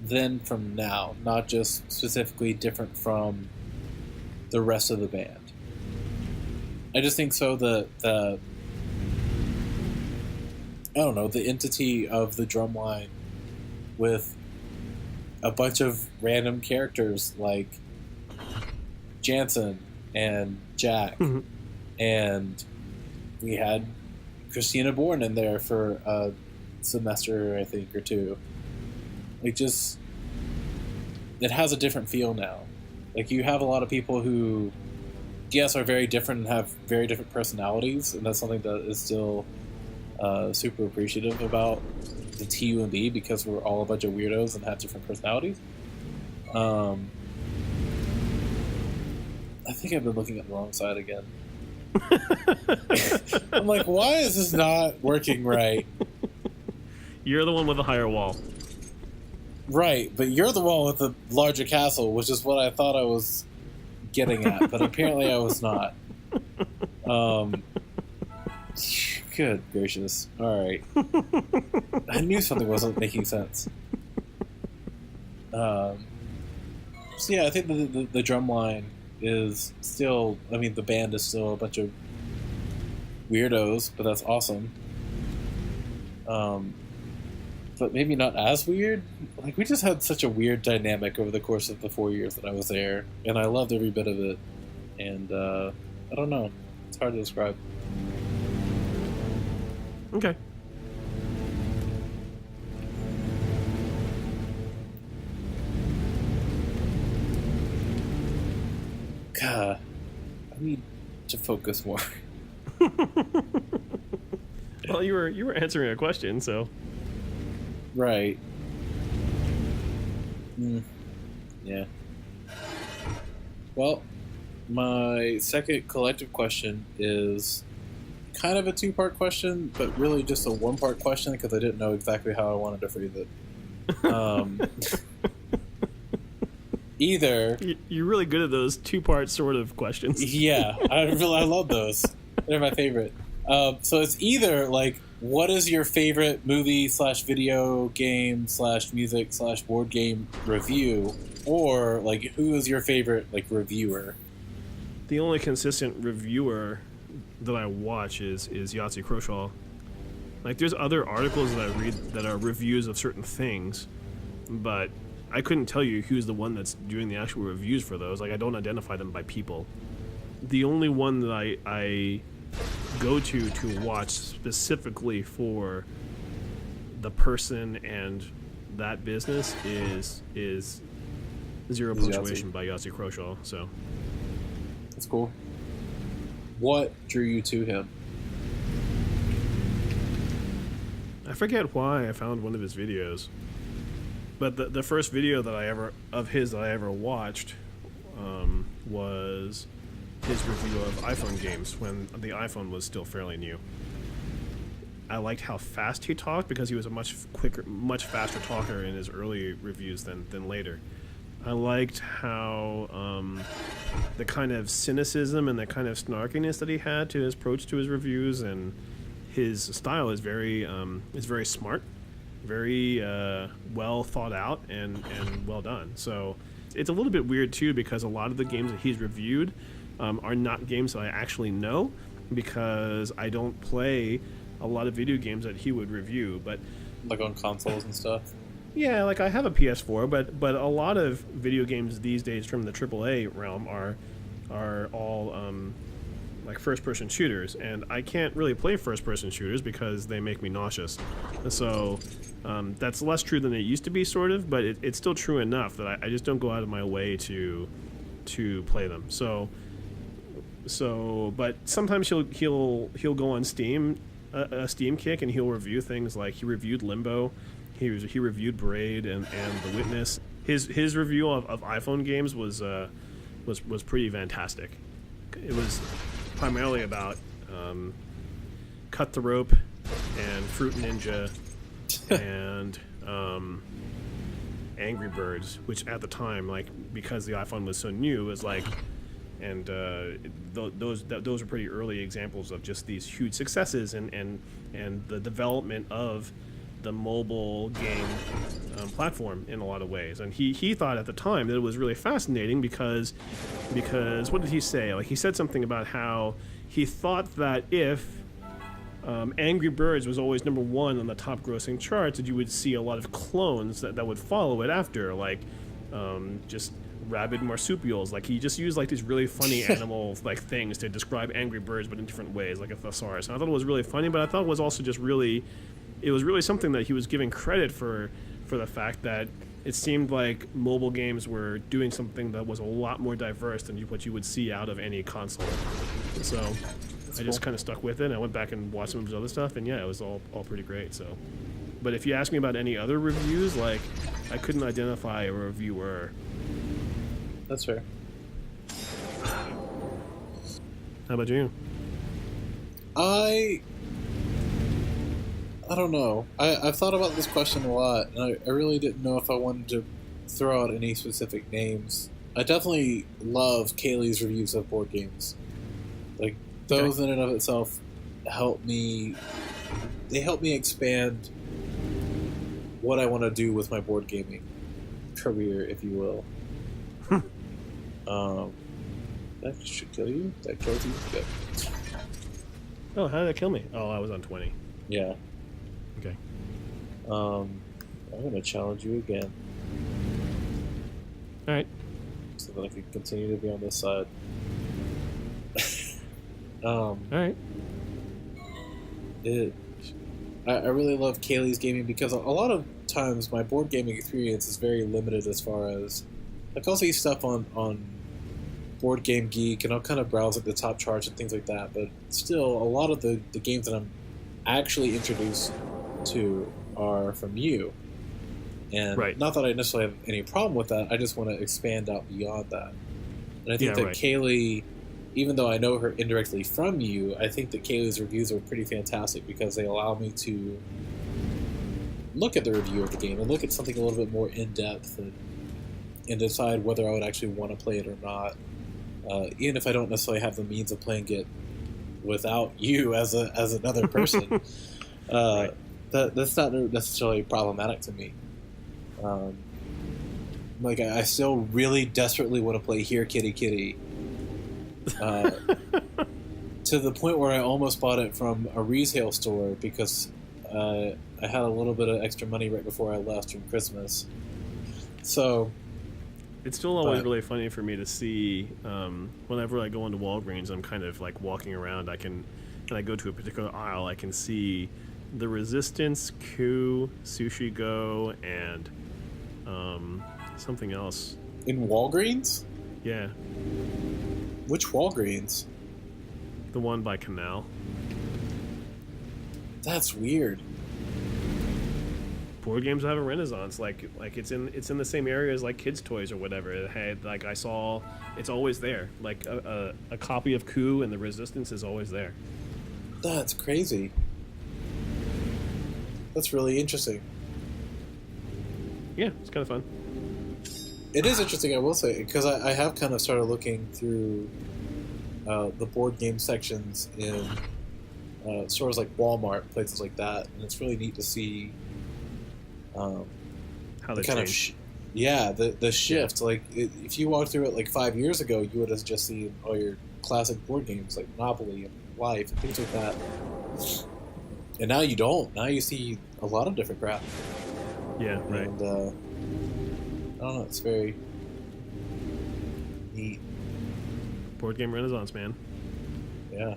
then from now, not just specifically different from the rest of the band. I just think so the I don't know, the entity of the drumline with a bunch of random characters like Jansen and Jack, Mm-hmm. and we had Christina Bourne in there for a semester, I think, or two. Like, just, it has a different feel now. Like, you have a lot of people who, yes, are very different and have very different personalities, and that's something that is still super appreciative about the TUMB, because we're all a bunch of weirdos and have different personalities. I think I've been looking at the wrong side again. I'm like, why is this not working right? You're the one with the higher wall. Right, but you're the one with the larger castle, which is what I thought I was getting at, but apparently I was not. Good gracious. Alright. I knew something wasn't making sense. So yeah, I think the drum line is still, I mean, the band is still a bunch of weirdos, but that's awesome. But maybe not as weird. Like, we just had such a weird dynamic over the course of the 4 years that I was there, and I loved every bit of it. And I don't know, it's hard to describe. Okay. God, I need to focus more. Well, you were answering a question, so. Right. Yeah. Well, my second collective question is kind of a two-part question, but really just a one-part question because I didn't know exactly how I wanted to phrase it. Either you're really good at those two-part sort of questions. Yeah, I love those. They're my favorite. So it's either like, what is your favorite movie / video game / music / board game review, or like, who is your favorite like reviewer? The only consistent reviewer that I watch is Yahtzee Croshaw. Like, there's other articles that I read that are reviews of certain things, but I couldn't tell you who's the one that's doing the actual reviews for those. Like, I don't identify them by people. The only one that I go to watch specifically for the person and that business is Zero Punctuation by Yahtzee Croshaw. So that's cool. What drew you to him? I forget why I found one of his videos, but the first video that I ever watched was his review of iPhone games when the iPhone was still fairly new. I liked how fast he talked because he was a much faster talker in his early reviews than later. I liked how the kind of cynicism and the kind of snarkiness that he had to his approach to his reviews, and his style is very smart, very well thought out and well done. So it's a little bit weird too, because a lot of the games that he's reviewed are not games that I actually know, because I don't play a lot of video games that he would review. But like on consoles and stuff. Yeah, like I have a PS4, but a lot of video games these days from the AAA realm are all like first-person shooters, and I can't really play first-person shooters because they make me nauseous. So that's less true than it used to be, sort of, but it's still true enough that I just don't go out of my way to play them. So, but sometimes he'll go on Steam, a Steam kick, and he'll review things like he reviewed Limbo, he reviewed Braid and The Witness. His review of iPhone games was pretty fantastic. It was primarily about Cut the Rope and Fruit Ninja and Angry Birds, which at the time, like, because the iPhone was so new, was like. And those are pretty early examples of just these huge successes and the development of the mobile game platform in a lot of ways. And he thought at the time that it was really fascinating because what did he say? Like, he said something about how he thought that if Angry Birds was always number one on the top grossing charts, that you would see a lot of clones that would follow it after, like just rabid marsupials. Like, he just used like these really funny animal like things to describe Angry Birds, but in different ways, like a thesaurus. And I thought it was really funny, but I thought it was also just really something that he was giving credit for the fact that it seemed like mobile games were doing something that was a lot more diverse than what you would see out of any console. So I just kind of stuck with it, and I went back and watched some of his other stuff, and yeah, it was all pretty great. So, but if you ask me about any other reviews, like, I couldn't identify a reviewer. That's fair. How about you? I don't know. I've thought about this question a lot, and I really didn't know if I wanted to throw out any specific names. I definitely love Kaylee's reviews of board games. Like, those in and of itself help me. They help me expand what I want to do with my board gaming career, if you will. That should kill you. That kills you. Good. Oh, how did that kill me? Oh, I was on 20. Yeah. Okay. I'm gonna challenge you again. All right. So that I can continue to be on this side. All right. I really love Kaylee's gaming because a lot of times my board gaming experience is very limited as far as like I'll see stuff on Board Game Geek and I'll kind of browse at the top charts and things like that, but still a lot of the games that I'm actually introduced to are from you. And not that I necessarily have any problem with that, I just want to expand out beyond that. And I think that Kaylee, even though I know her indirectly from you, I think that Kaylee's reviews are pretty fantastic because they allow me to look at the review of the game and look at something a little bit more in-depth and decide whether I would actually want to play it or not. Even if I don't necessarily have the means of playing it without you as another person. That's not necessarily problematic to me. Like, I still really desperately want to play Here Kitty Kitty. To the point where I almost bought it from a resale store because I had a little bit of extra money right before I left from Christmas. So it's still always really funny for me to see whenever I go into Walgreens, I'm kind of like walking around. And I go to a particular aisle, I can see the Resistance, Coup, Sushi Go, and something else. In Walgreens? Yeah. Which Walgreens? The one by Canal. That's weird. Board games have a renaissance. Like it's in the same area as like kids' toys or whatever. It had, like, I saw, it's always there. Like a copy of Coup and the Resistance is always there. That's crazy. That's really interesting. Yeah, it's kind of fun. It is interesting, I will say, because I have kind of started looking through the board game sections in stores like Walmart, places like that, and it's really neat to see how they kind change. The shift. Yeah. Like, if you walked through it like 5 years ago, you would have just seen all your classic board games like Monopoly and Life and things like that. And now you don't. Now you see a lot of different crap. Yeah, right. And I don't know, it's very neat. Board game renaissance, man. Yeah.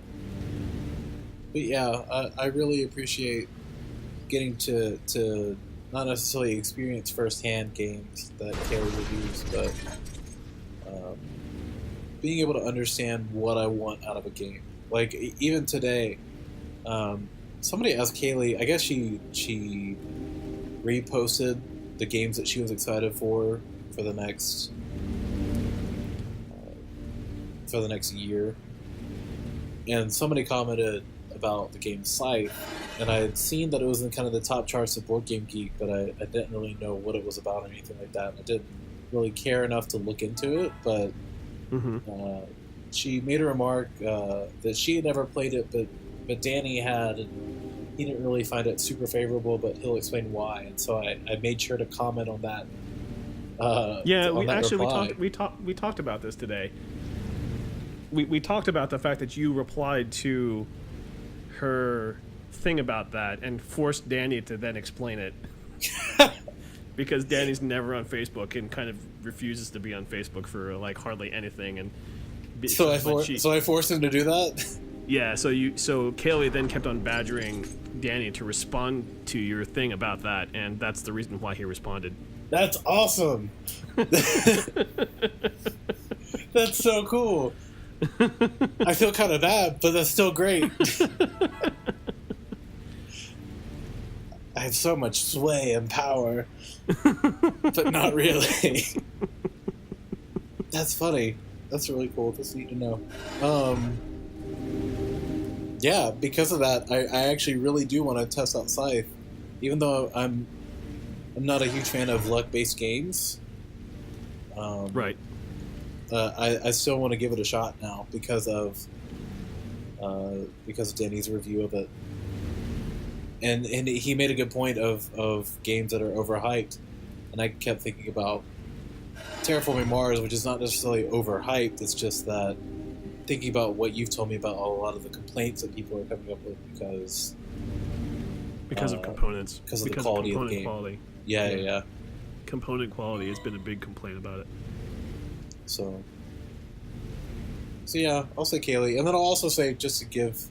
But yeah, I really appreciate getting to not necessarily experience firsthand games that Kaylee reviews, but being able to understand what I want out of a game. Like, even today, somebody asked Kaylee, I guess she reposted the games that she was excited for the next year, and somebody commented about the game Scythe, and I had seen that it was in kind of the top charts of Board Game Geek, but I didn't really know what it was about or anything like that. I didn't really care enough to look into it, but she made a remark that she had never played it, but Danny had, and he didn't really find it super favorable, but he'll explain why. And so I made sure to comment on that. We talked about this today. We talked about the fact that you replied to her thing about that and forced Danny to then explain it. Because Danny's never on Facebook and kind of refuses to be on Facebook for like hardly anything. And so I forced him to do that. Yeah, so Kaylee then kept on badgering Danny to respond to your thing about that, and that's the reason why he responded. That's awesome. That's so cool. I feel kind of bad, but that's still great. I have so much sway and power, but not really. That's funny. That's really cool. That's neat to know. Yeah, because of that, I actually really do want to test out Scythe, even though I'm not a huge fan of luck-based games. Right. I still want to give it a shot now because of because of Danny's review of it. And he made a good point of games that are overhyped, and I kept thinking about Terraforming Mars, which is not necessarily overhyped. It's just that thinking about what you've told me about a lot of the complaints that people are coming up with because of components, because of the quality of the game. Quality. Yeah. Component quality has been a big complaint about it. So yeah, I'll say Kaylee, and then I'll also say, just to give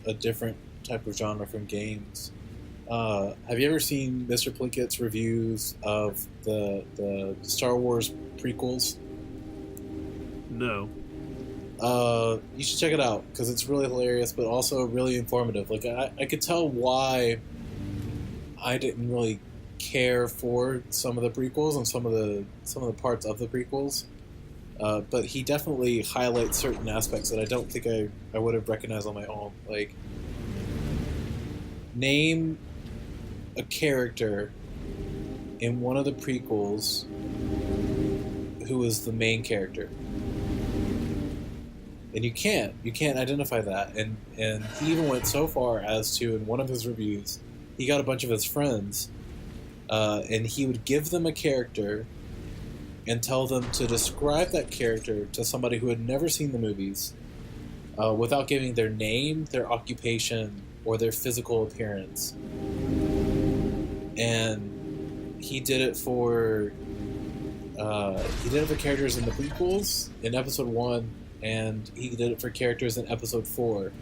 a different type of genre from games. Have you ever seen Mr. Plinkett's reviews of the Star Wars prequels? No. You should check it out because it's really hilarious, but also really informative. Like I could tell why I didn't really care for some of the prequels and some of the parts of the prequels, but he definitely highlights certain aspects that I don't think I would have recognized on my own. Like, name a character in one of the prequels who is the main character. And you can't identify that. And he even went so far as to, in one of his reviews, he got a bunch of his friends, and he would give them a character and tell them to describe that character to somebody who had never seen the movies, without giving their name, their occupation, or their physical appearance. And he did it for characters in the prequels in episode 1, and he did it for characters in episode 4.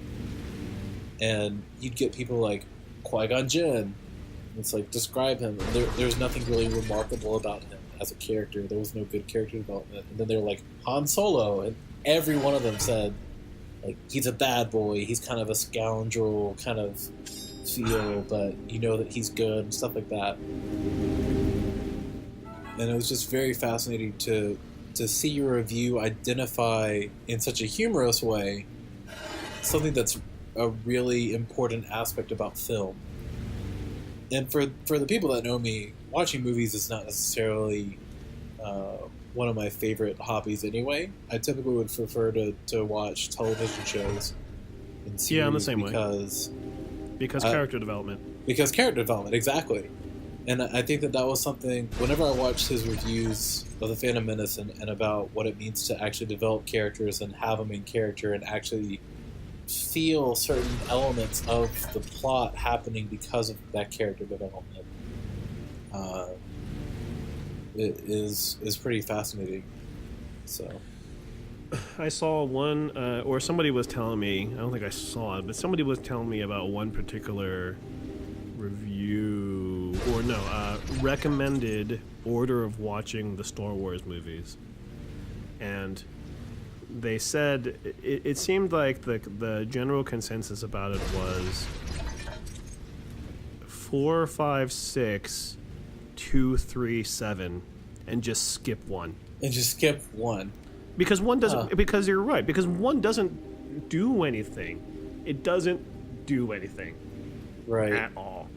And you'd get people like Qui-Gon Jinn. It's like, describe him. There's nothing really remarkable about him as a character. There was no good character development. And then they're like, Han Solo, and every one of them said, like, he's a bad boy, he's kind of a scoundrel kind of feel, but you know that he's good, and stuff like that. And it was just very fascinating to see your review identify in such a humorous way something that's a really important aspect about film. And for the people that know me, watching movies is not necessarily one of my favorite hobbies anyway. I typically would prefer to watch television shows and series. Yeah, I'm the same way. Because character development. Because character development, exactly. And I think that was something, whenever I watched his reviews of The Phantom Menace and about what it means to actually develop characters and have a main character and actually feel certain elements of the plot happening because of that character development, it is pretty fascinating. So I saw one, or somebody was telling me, I don't think I saw it, but somebody was telling me about one particular review, or no, recommended order of watching the Star Wars movies. And they said, it seemed like the general consensus about it was 4, 5, 6, 2, 3, 7, and just skip one. Because one doesn't. Because you're right. Because one doesn't do anything. It doesn't do anything, right, at all,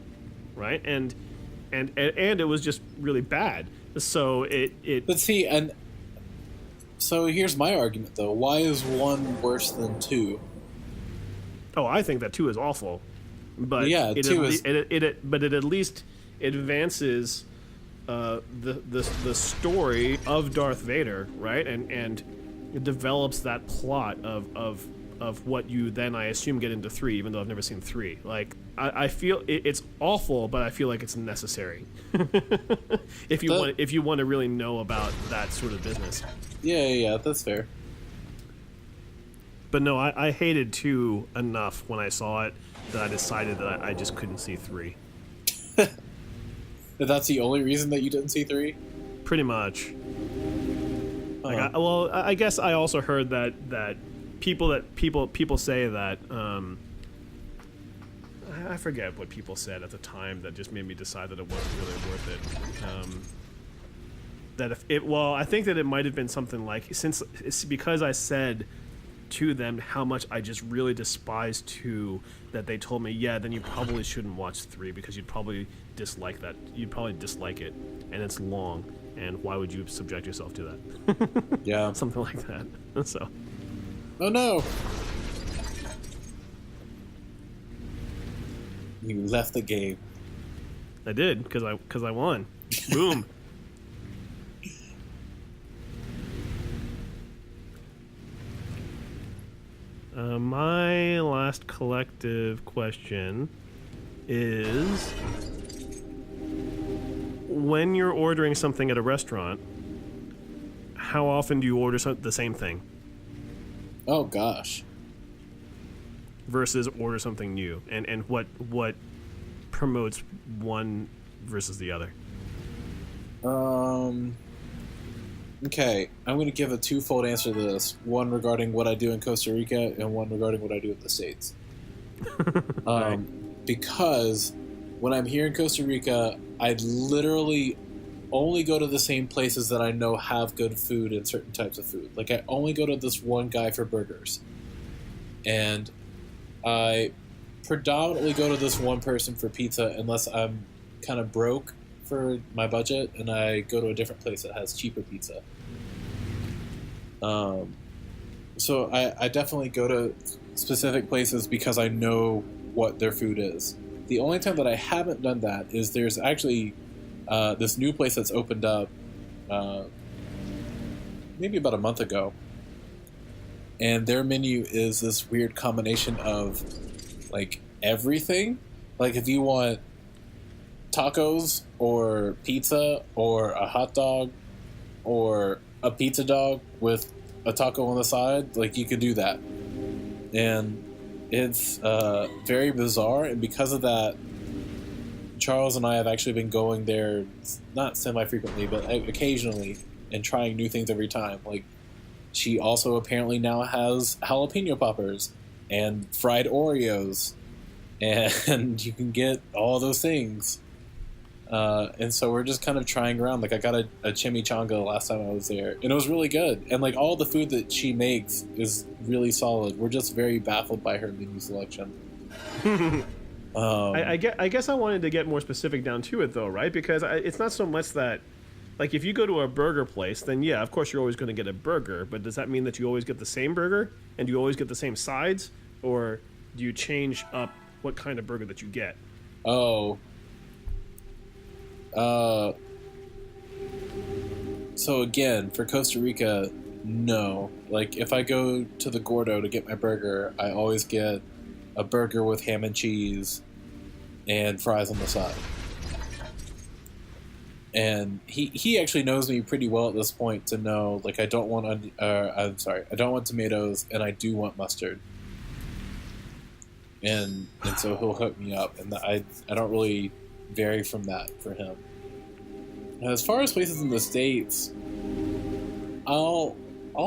right? And it was just really bad. So it. But see, and so here's my argument though. Why is 1 worse than 2? Oh, I think that 2 is awful. But yeah, 2 is. But it at least advances the story of Darth Vader, right? And it develops that plot of what you then, I assume, get into 3, even though I've never seen 3. Like, I feel it's awful, but I feel like it's necessary. if you want to really know about that sort of business. Yeah, that's fair. But no, I hated 2 enough when I saw it that I decided that I just couldn't see 3. That's the only reason that you didn't see 3? Pretty much. Like, I guess I also heard that people say that I forget what people said at the time that just made me decide that it wasn't really worth it. That if it, well, I think that it might have been something like, since it's because I said to them how much I just really despise 2, that they told me, yeah, then you probably shouldn't watch 3 because you'd probably dislike that. You'd probably dislike it, and it's long, and why would you subject yourself to that? Yeah. Something like that. So. Oh no! You left the game. I did, because I won. Boom. My last collective question is, when you're ordering something at a restaurant, how often do you order the same thing? Oh gosh. Versus order something new, and what promotes one versus the other? Okay, I'm going to give a twofold answer to this. One regarding what I do in Costa Rica, and one regarding what I do in the States. Right. Because when I'm here in Costa Rica, I literally only go to the same places that I know have good food and certain types of food. Like, I only go to this one guy for burgers. And I predominantly go to this one person for pizza unless I'm kind of broke for my budget, and I go to a different place that has cheaper pizza. So I definitely go to specific places because I know what their food is. The only time that I haven't done that is there's actually this new place that's opened up maybe about a month ago, and their menu is this weird combination of like everything. Like, if you want tacos or pizza or a hot dog or a pizza dog with a taco on the side, like, you could do that. And it's very bizarre, and because of that, Charles and I have actually been going there, not semi-frequently, but occasionally, and trying new things every time. Like, she also apparently now has jalapeno poppers and fried Oreos, and you can get all those things. And so we're just kind of trying around. Like, I got a chimichanga last time I was there, and it was really good. And like, all the food that she makes is really solid. We're just very baffled by her menu selection. I guess I wanted to get more specific down to it, though, right? Because it's not so much that, like, if you go to a burger place, then yeah, of course you're always going to get a burger. But does that mean that you always get the same burger, and do you always get the same sides, or do you change up what kind of burger that you get? Oh. So again, for Costa Rica, no. Like, if I go to the Gordo to get my burger, I always get a burger with ham and cheese and fries on the side. And he actually knows me pretty well at this point to know, like, I don't want tomatoes, and I do want mustard. And so he'll hook me up, and I don't really vary from that for him. As far as places in the States, I'll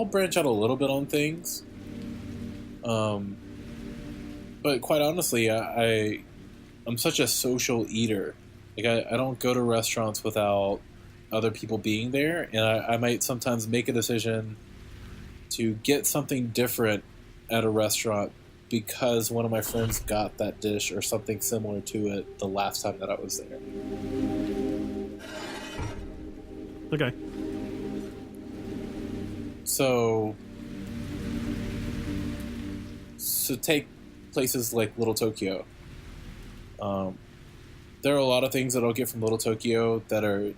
branch out a little bit on things. But quite honestly, I'm such a social eater. Like, I don't go to restaurants without other people being there, and I might sometimes make a decision to get something different at a restaurant because one of my friends got that dish or something similar to it the last time that I was there. Okay. So take places like Little Tokyo. There are a lot of things that I'll get from Little Tokyo that are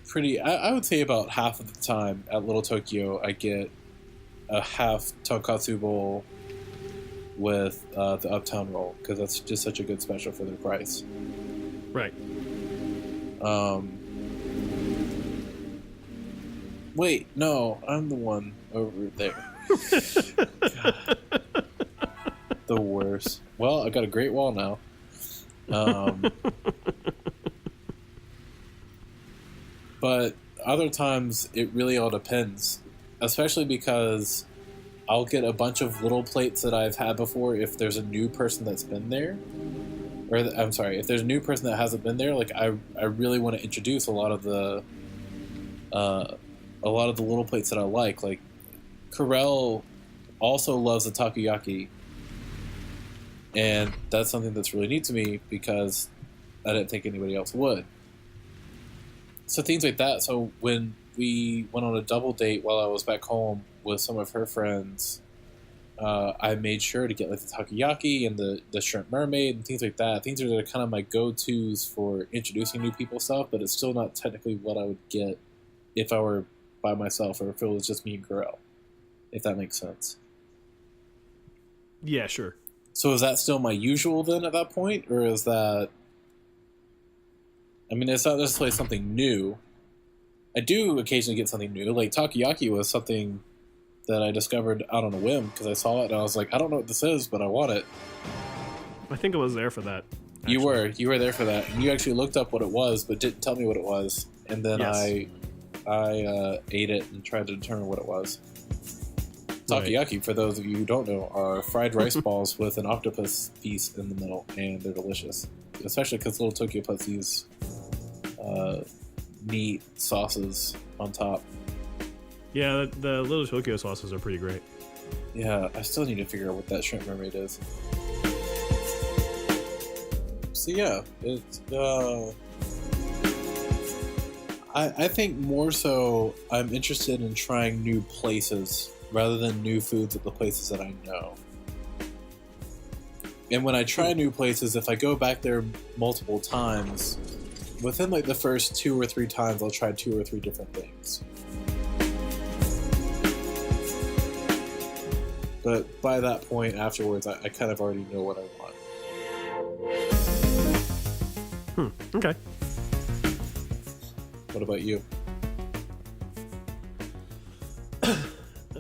pretty... I would say about half of the time at Little Tokyo, I get a half tonkatsu bowl with the Uptown roll, because that's just such a good special for their price. Right. Wait, no, I'm the one over there. The worst. Well, I got a Great Wall now. But other times, it really all depends. Especially because I'll get a bunch of little plates that I've had before if there's a new person that's been there. Or, I'm sorry, if there's a new person that hasn't been there, like, I really want to introduce a lot of the little plates that I like. Like, Carell also loves the takoyaki. And that's something that's really neat to me because I didn't think anybody else would. So things like that. So when we went on a double date while I was back home with some of her friends, I made sure to get like the takoyaki and the shrimp mermaid and things like that. Things are kind of my go-tos for introducing new people stuff, but it's still not technically what I would get if I were by myself or if it was just me and Garel, if that makes sense. Yeah, sure. So is that still my usual then at that point, or is that? I mean, it's not necessarily something new. I do occasionally get something new. Like takoyaki was something that I discovered out on a whim because I saw it and I was like, I don't know what this is, but I want it. I think I was there for that. Actually. You were there for that, and you actually looked up what it was, but didn't tell me what it was. And then Yes. I ate it and tried to determine what it was. Takoyaki, for those of you who don't know, are fried rice balls with an octopus piece in the middle, and they're delicious. Especially because little Tokyo puts these neat sauces on top. Yeah, the little Tokyo sauces are pretty great. Yeah, I still need to figure out what that shrimp mermaid is. So yeah, it's I think more so I'm interested in trying new places rather than new foods at the places that I know. And when I try new places, if I go back there multiple times, within like the first 2 or 3 times, I'll try 2 or 3 different things. But by that point afterwards, I kind of already know what I want. Okay. What about you?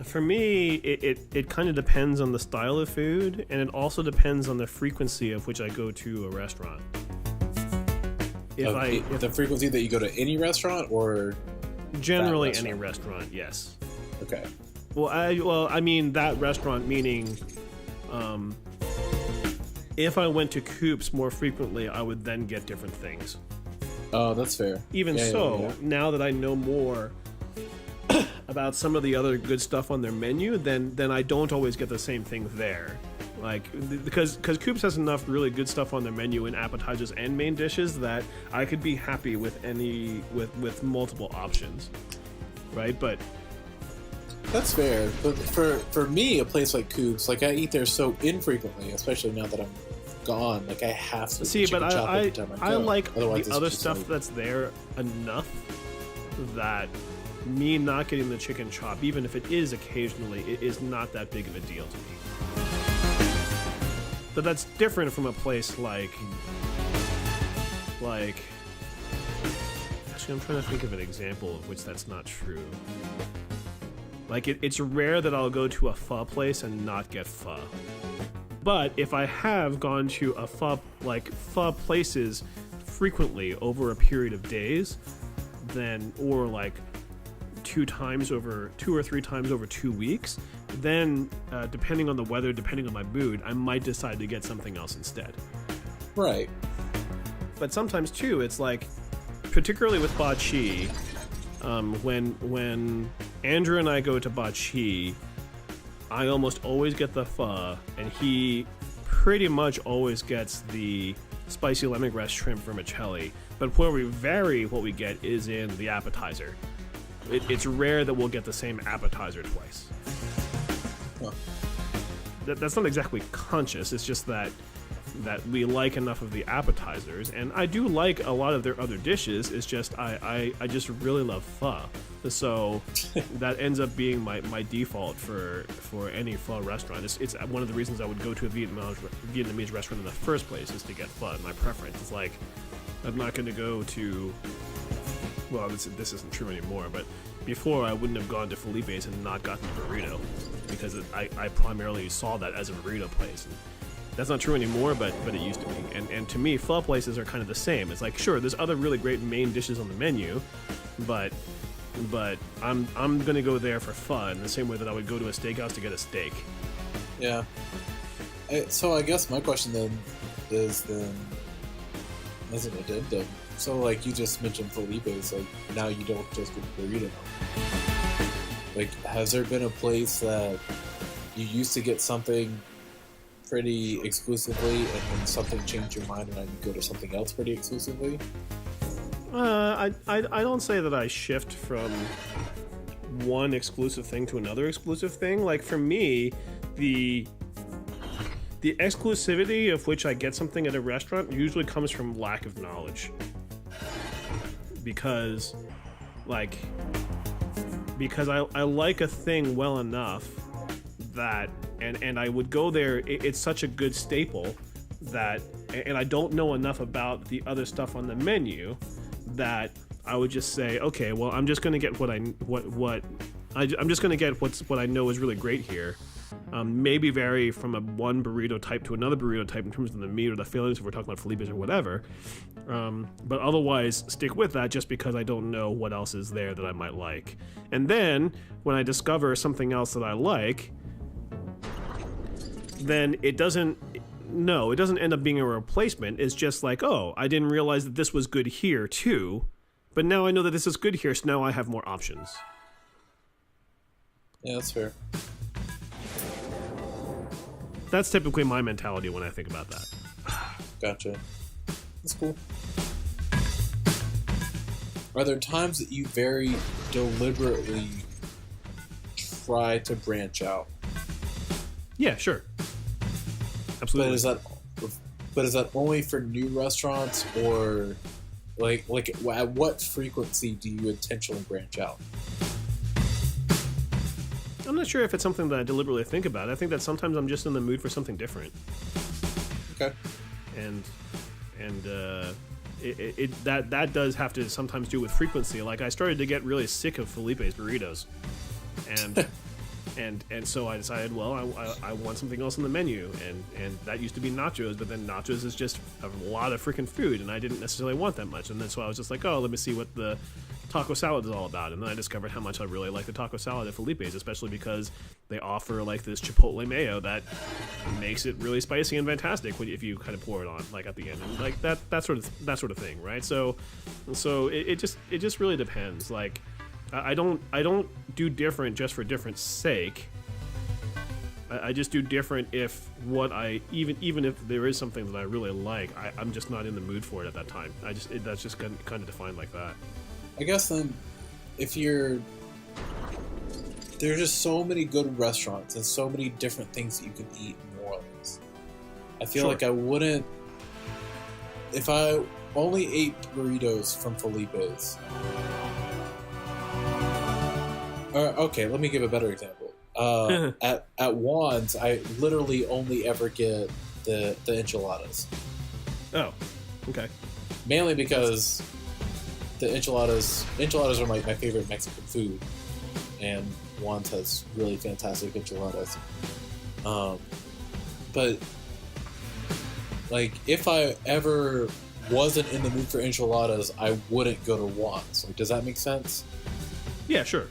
For me, it kind of depends on the style of food, and it also depends on the frequency of which I go to a restaurant. If The frequency that you go to any restaurant, or generally that any restaurant? restaurant, yes. Okay. Well, I mean that restaurant meaning, if I went to Coop's more frequently, I would then get different things. Oh, that's fair. Even Yeah, so, yeah. now that I know more about some of the other good stuff on their menu, then I don't always get the same thing there. Like, because Coop's has enough really good stuff on their menu in appetizers and main dishes that I could be happy with with multiple options, right? But That's fair. But for me, a place like Coop's, like I eat there so infrequently, especially now that I'm gone. Like I have to see, but I go. like Otherwise, the it's other just stuff like- that's there enough that me not getting the chicken chop, even if it is occasionally, it is not that big of a deal to me. But that's different from a place like actually I'm trying to think of an example of which that's not true. Like it's rare that I'll go to a pho place and not get pho. But if I have gone to a pho places frequently over a period of days, then or like 2 or 3 times over 2 weeks, then depending on the weather, depending on my mood, I might decide to get something else instead. Right. But sometimes too, it's like, particularly with Bachi, when Andrew and I go to Bachi, I almost always get the pho, and he pretty much always gets the spicy lemongrass shrimp vermicelli. But where we vary what we get is in the appetizer. It's rare that we'll get the same appetizer twice. Huh. That's not exactly conscious. It's just that we like enough of the appetizers, and I do like a lot of their other dishes. It's just I just really love pho, so that ends up being my default for any pho restaurant. It's one of the reasons I would go to a Vietnamese restaurant in the first place, is to get pho. My preference is like, I'm not going to go to, well, this isn't true anymore, but before I wouldn't have gone to Felipe's and not gotten a burrito, because I primarily saw that as a burrito place. And that's not true anymore, but it used to be. And to me, pho places are kind of the same. It's like, sure, there's other really great main dishes on the menu, but I'm gonna go there for pho in the same way that I would go to a steakhouse to get a steak. Yeah. So I guess my question then is as an addendum. So like you just mentioned Felipe's, like now you don't just get burrito. Like, has there been a place that you used to get something pretty exclusively, and then something changed your mind, and now you go to something else pretty exclusively? I don't say that I shift from one exclusive thing to another exclusive thing. Like for me, the exclusivity of which I get something at a restaurant usually comes from lack of knowledge. Because I like a thing well enough that and I would go there. It's such a good staple that, and I don't know enough about the other stuff on the menu that I would just say, okay, well, I'm just gonna get what I'm just gonna get what I know is really great here. Maybe vary from one burrito type to another burrito type in terms of the meat or the fillings if we're talking about Felipe's or whatever. But otherwise, stick with that just because I don't know what else is there that I might like. And then, when I discover something else that I like, then it doesn't end up being a replacement. It's just like, oh, I didn't realize that this was good here too, but now I know that this is good here, so now I have more options. Yeah, that's fair. That's typically my mentality when I think about that. Gotcha. That's cool. Are there times that you very deliberately try to branch out? Yeah, sure. Absolutely. But is that only for new restaurants, or like at what frequency do you intentionally branch out? I'm not sure if it's something that I deliberately think about. I think that sometimes I'm just in the mood for something different. Okay. And that does have to sometimes do with frequency. Like I started to get really sick of Felipe's burritos, and so I decided, well, I want something else on the menu, and that used to be nachos, but then nachos is just a lot of freaking food, and I didn't necessarily want that much, and then so I was just like, oh, let me see what the taco salad is all about, and then I discovered how much I really like the taco salad at Felipe's, especially because they offer like this chipotle mayo that makes it really spicy and fantastic if you kind of pour it on like at the end, and like that sort of thing, right? So it just really depends. Like I don't do different just for different's sake. I just do different if even if there is something that I really like, I'm just not in the mood for it at that time. That's just kind of defined like that. I guess then, there's just so many good restaurants and so many different things that you can eat in New Orleans. I feel like I wouldn't, if I only ate burritos from Felipe's. Okay, let me give a better example. At Juan's, I literally only ever get the enchiladas. Oh, okay. Mainly because the enchiladas are my favorite Mexican food, and Juan's has really fantastic enchiladas. But like if I ever wasn't in the mood for enchiladas, I wouldn't go to Juan's. Like, does that make sense? Yeah, sure.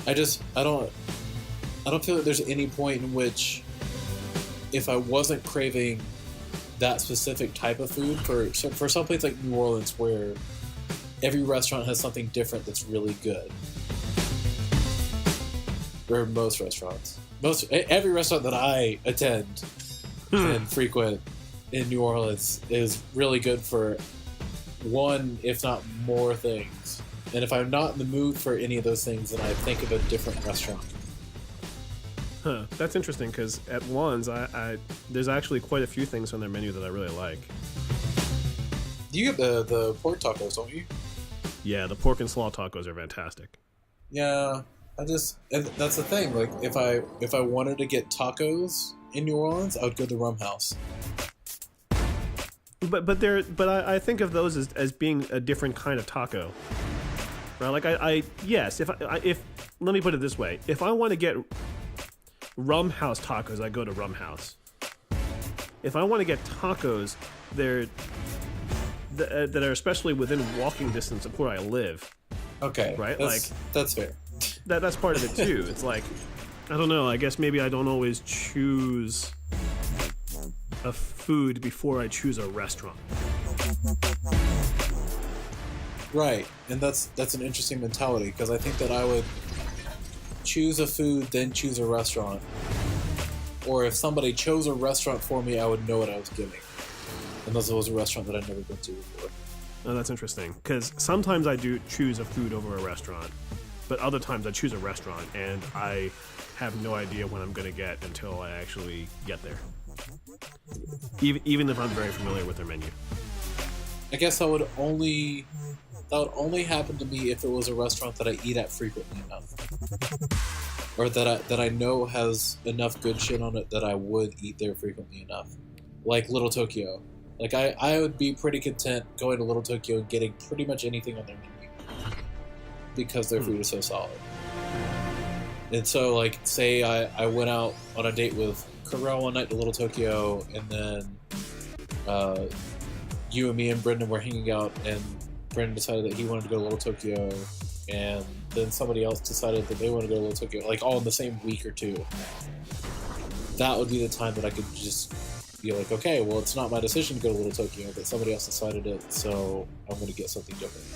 I don't feel like there's any point in which, if I wasn't craving that specific type of food for some place like New Orleans where every restaurant has something different that's really good. Or most restaurants. Every restaurant that I attend and frequent in New Orleans is really good for one, if not more things. And if I'm not in the mood for any of those things, then I think of a different restaurant. Huh, that's interesting, because at Juan's, there's actually quite a few things on their menu that I really like. You get the pork tacos, don't you? Yeah, the pork and slaw tacos are fantastic. Yeah, and that's the thing. Like, if I wanted to get tacos in New Orleans, I would go to Rum House. But I think of those as being a different kind of taco. Right? Like yes, if let me put it this way: if I want to get Rum House tacos, I go to Rum House. If I want to get tacos, that are especially within walking distance of where I live. Okay, right? That's fair. That's part of it too. It's like, I don't know. I guess maybe I don't always choose a food before I choose a restaurant. Right, and that's an interesting mentality, because I think that I would choose a food, then choose a restaurant. Or if somebody chose a restaurant for me, I would know what I was getting. Unless it was a restaurant that I'd never been to before. Oh, that's interesting, because sometimes I do choose a food over a restaurant. But other times I choose a restaurant, and I have no idea when I'm going to get until I actually get there. Even if I'm very familiar with their menu. I guess that would only happen to me if it was a restaurant that I eat at frequently enough, or that I know has enough good shit on it that I would eat there frequently enough. Like Little Tokyo. Like I would be pretty content going to Little Tokyo and getting pretty much anything on their menu because their food is so solid. And so, like, say I went out on a date with Carell one night to Little Tokyo, and then you and me and Brendan were hanging out, and Brendan decided that he wanted to go to Little Tokyo, and then somebody else decided that they wanted to go to Little Tokyo, like all in the same week or two. That would be the time that I could just be like, okay, well, it's not my decision to go to Little Tokyo, but somebody else decided it, so I'm going to get something different.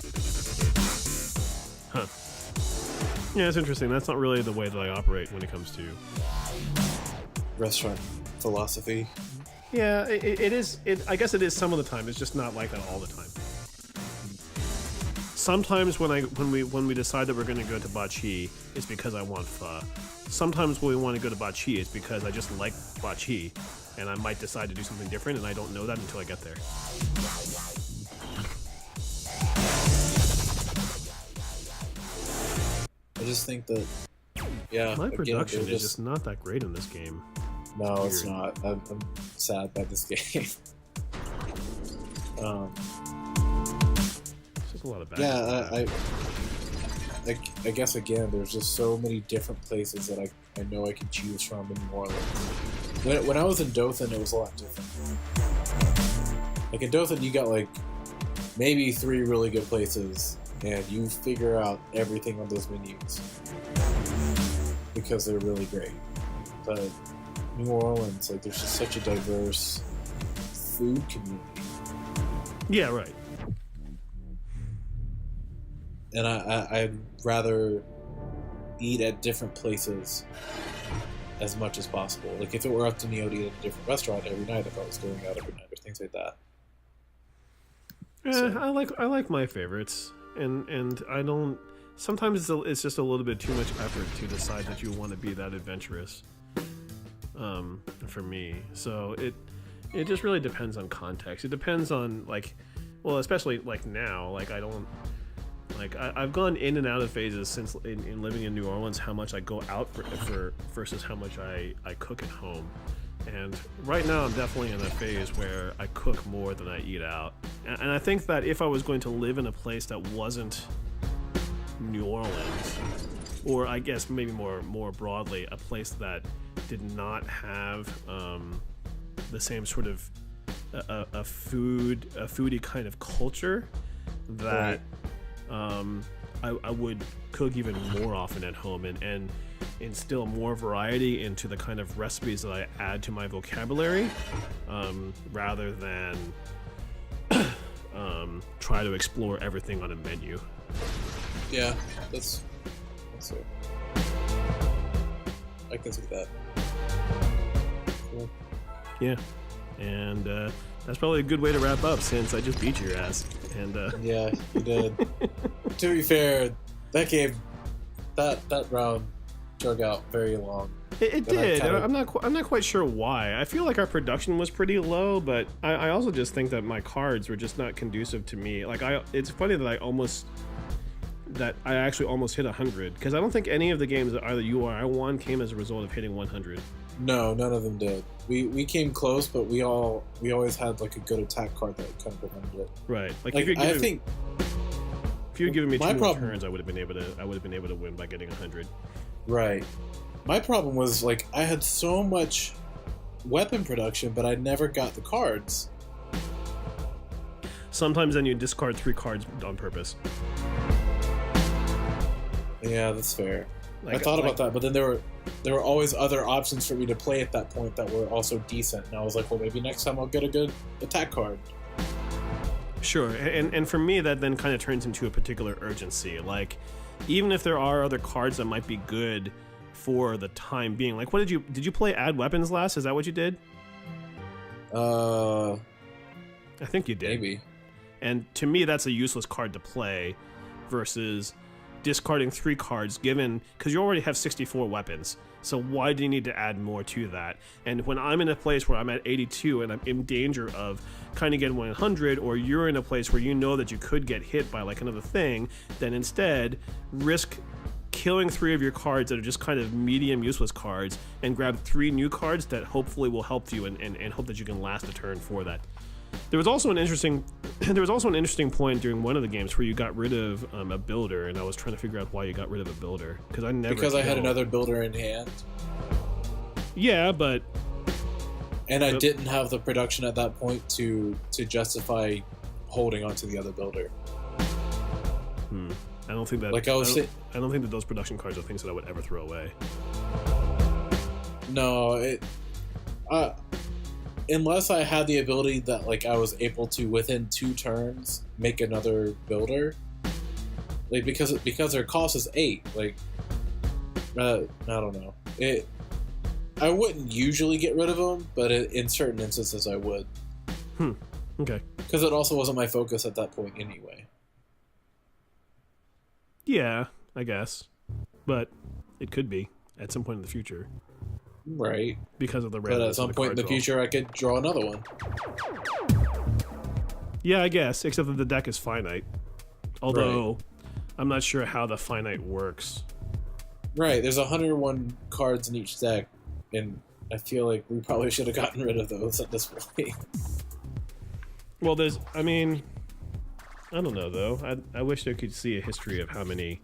Huh. Yeah, it's interesting. That's not really the way that I operate when it comes to restaurant philosophy. Yeah, it is. I guess it is some of the time. It's just not like that all the time. Sometimes when we decide that we're going to go to Bachi, it's because I want pho. Sometimes when we want to go to Bachi, it's because I just like Bachi, and I might decide to do something different, and I don't know that until I get there. I just think that, yeah. My production is just not that great in this game. No, it's not. I'm sad by this game. It's just a lot of bad. Yeah, I guess again, there's just so many different places that I know I can choose from in New Orleans. When I was in Dothan, it was a lot different. Like in Dothan, you got like maybe 3 really good places, and you figure out everything on those menus because they're really great. But New Orleans, like, there's just such a diverse food community. Yeah, right. And I'd rather eat at different places as much as possible. Like, if it were up to me, I would eat at a different restaurant every night if I was going out every night or things like that. Yeah, So. I like my favorites, and I don't. Sometimes it's just a little bit too much effort to decide that you want to be that adventurous. For me, so it just really depends on context. It depends on, like, well, especially like now, like I don't. Like, I've gone in and out of phases since in living in New Orleans, how much I go out for versus how much I cook at home. And right now I'm definitely in a phase where I cook more than I eat out. And I think that if I was going to live in a place that wasn't New Orleans, or I guess maybe more broadly, a place that did not have the same sort of a foodie kind of culture, that I would cook even more often at home and instill more variety into the kind of recipes that I add to my vocabulary, rather than try to explore everything on a menu. Yeah, that's it. I can see that. Cool. Yeah, and that's probably a good way to wrap up, since I just beat your ass. And yeah, you did. To be fair, that game, that round drug out very long. It did. I'm not quite sure why. I feel like our production was pretty low, but I also just think that my cards were just not conducive to me. Like, it's funny that I actually almost hit 100, because I don't think any of the games that either you or I won came as a result of hitting 100. No, none of them did. We came close, but we always had like a good attack card that kind of prevented it. Right. Like if you'd given me 2 more problem, turns, I would have been able to win by getting 100. Right. My problem was, like, I had so much weapon production, but I never got the cards. Sometimes then you discard 3 cards on purpose. Yeah, that's fair. I thought about that, but then there were always other options for me to play at that point that were also decent, and I was like, well, maybe next time I'll get a good attack card. Sure, and for me, that then kind of turns into a particular urgency. Like, even if there are other cards that might be good for the time being, like, did you play Add Weapons last? Is that what you did? I think you did. Maybe. And to me, that's a useless card to play, versus discarding 3 cards given because you already have 64 weapons. So why do you need to add more to that? And when I'm in a place where I'm at 82 and I'm in danger of kind of getting 100, or you're in a place where you know that you could get hit by like another thing, then instead risk killing 3 of your cards that are just kind of medium useless cards and grab 3 new cards that hopefully will help you and hope that you can last a turn for that. There was also an interesting point during one of the games where you got rid of a builder, and I was trying to figure out why you got rid of a builder because I had another builder in hand. Yeah, but I didn't have the production at that point to justify holding onto the other builder. I don't think that like I don't think that those production cards are things that I would ever throw away. No, unless I had the ability that like I was able to within 2 turns make another builder, like because their cost is 8. Like I don't know. I wouldn't usually get rid of them, but in certain instances I would. Okay. Because it also wasn't my focus at that point anyway. Yeah, I guess, but it could be at some point in the future. Right. Because of the But at some point in the future, I could draw another one. Yeah, I guess, except that the deck is finite. Although, I'm not sure how the finite works. Right, there's 101 cards in each deck, and I feel like we probably should have gotten rid of those at this point. Well, I don't know, though. I wish I could see a history of how many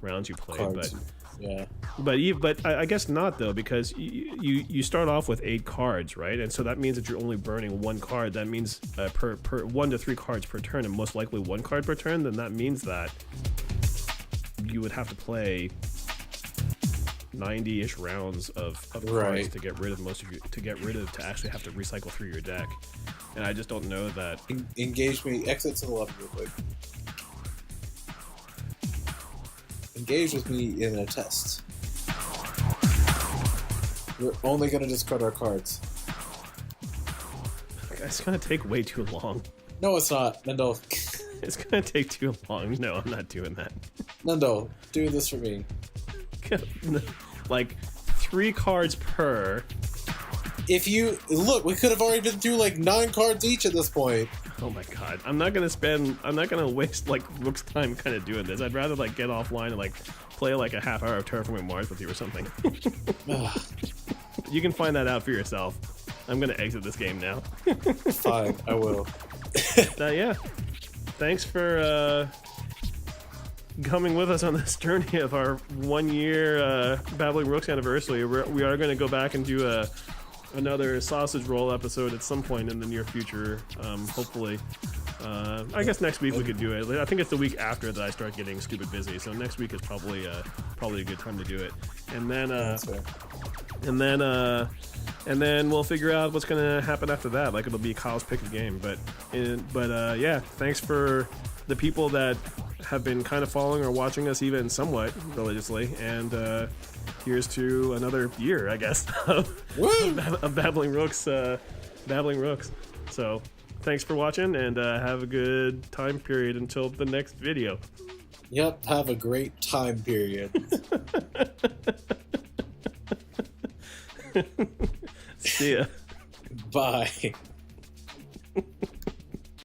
rounds you played, Cards. Yeah. But I guess not, though, because you start off with 8 cards, right? And so that means that you're only burning 1 card. That means per 1 to 3 cards per turn, and most likely 1 card per turn. Then that means that you would have to play 90-ish rounds of cards to get rid of to actually have to recycle through your deck. And I just don't know that. Engage me. Exit to the left real quick. Engage with me in a test. We're only going to discard our cards. It's going to take way too long. No, it's not. Nendo. It's going to take too long. No, I'm not doing that. Nendo, do this for me. Like 3 cards per. If you look, we could have already been through like 9 cards each at this point. Oh my god, I'm not gonna waste like Rook's time kind of doing this. I'd rather like get offline and like play like a half hour of Terraforming Mars with you or something. You can find that out for yourself. I'm gonna exit this game now. Fine, I will. Yeah, thanks for coming with us on this journey of our 1-year Babbling Rooks anniversary. We are going to go back and do another sausage roll episode at some point in the near future, hopefully. I guess next week we could do it. I think it's the week after that I start getting stupid busy, so next week is probably a good time to do it. And then and then we'll figure out what's gonna happen after that. Like it'll be Kyle's pick of game. But yeah, thanks for the people that have been kind of following or watching us even somewhat religiously, and here's to another year, I guess, of Babbling Rooks. So thanks for watching, and have a good time period until the next video. Yep, have a great time period. See ya. Bye.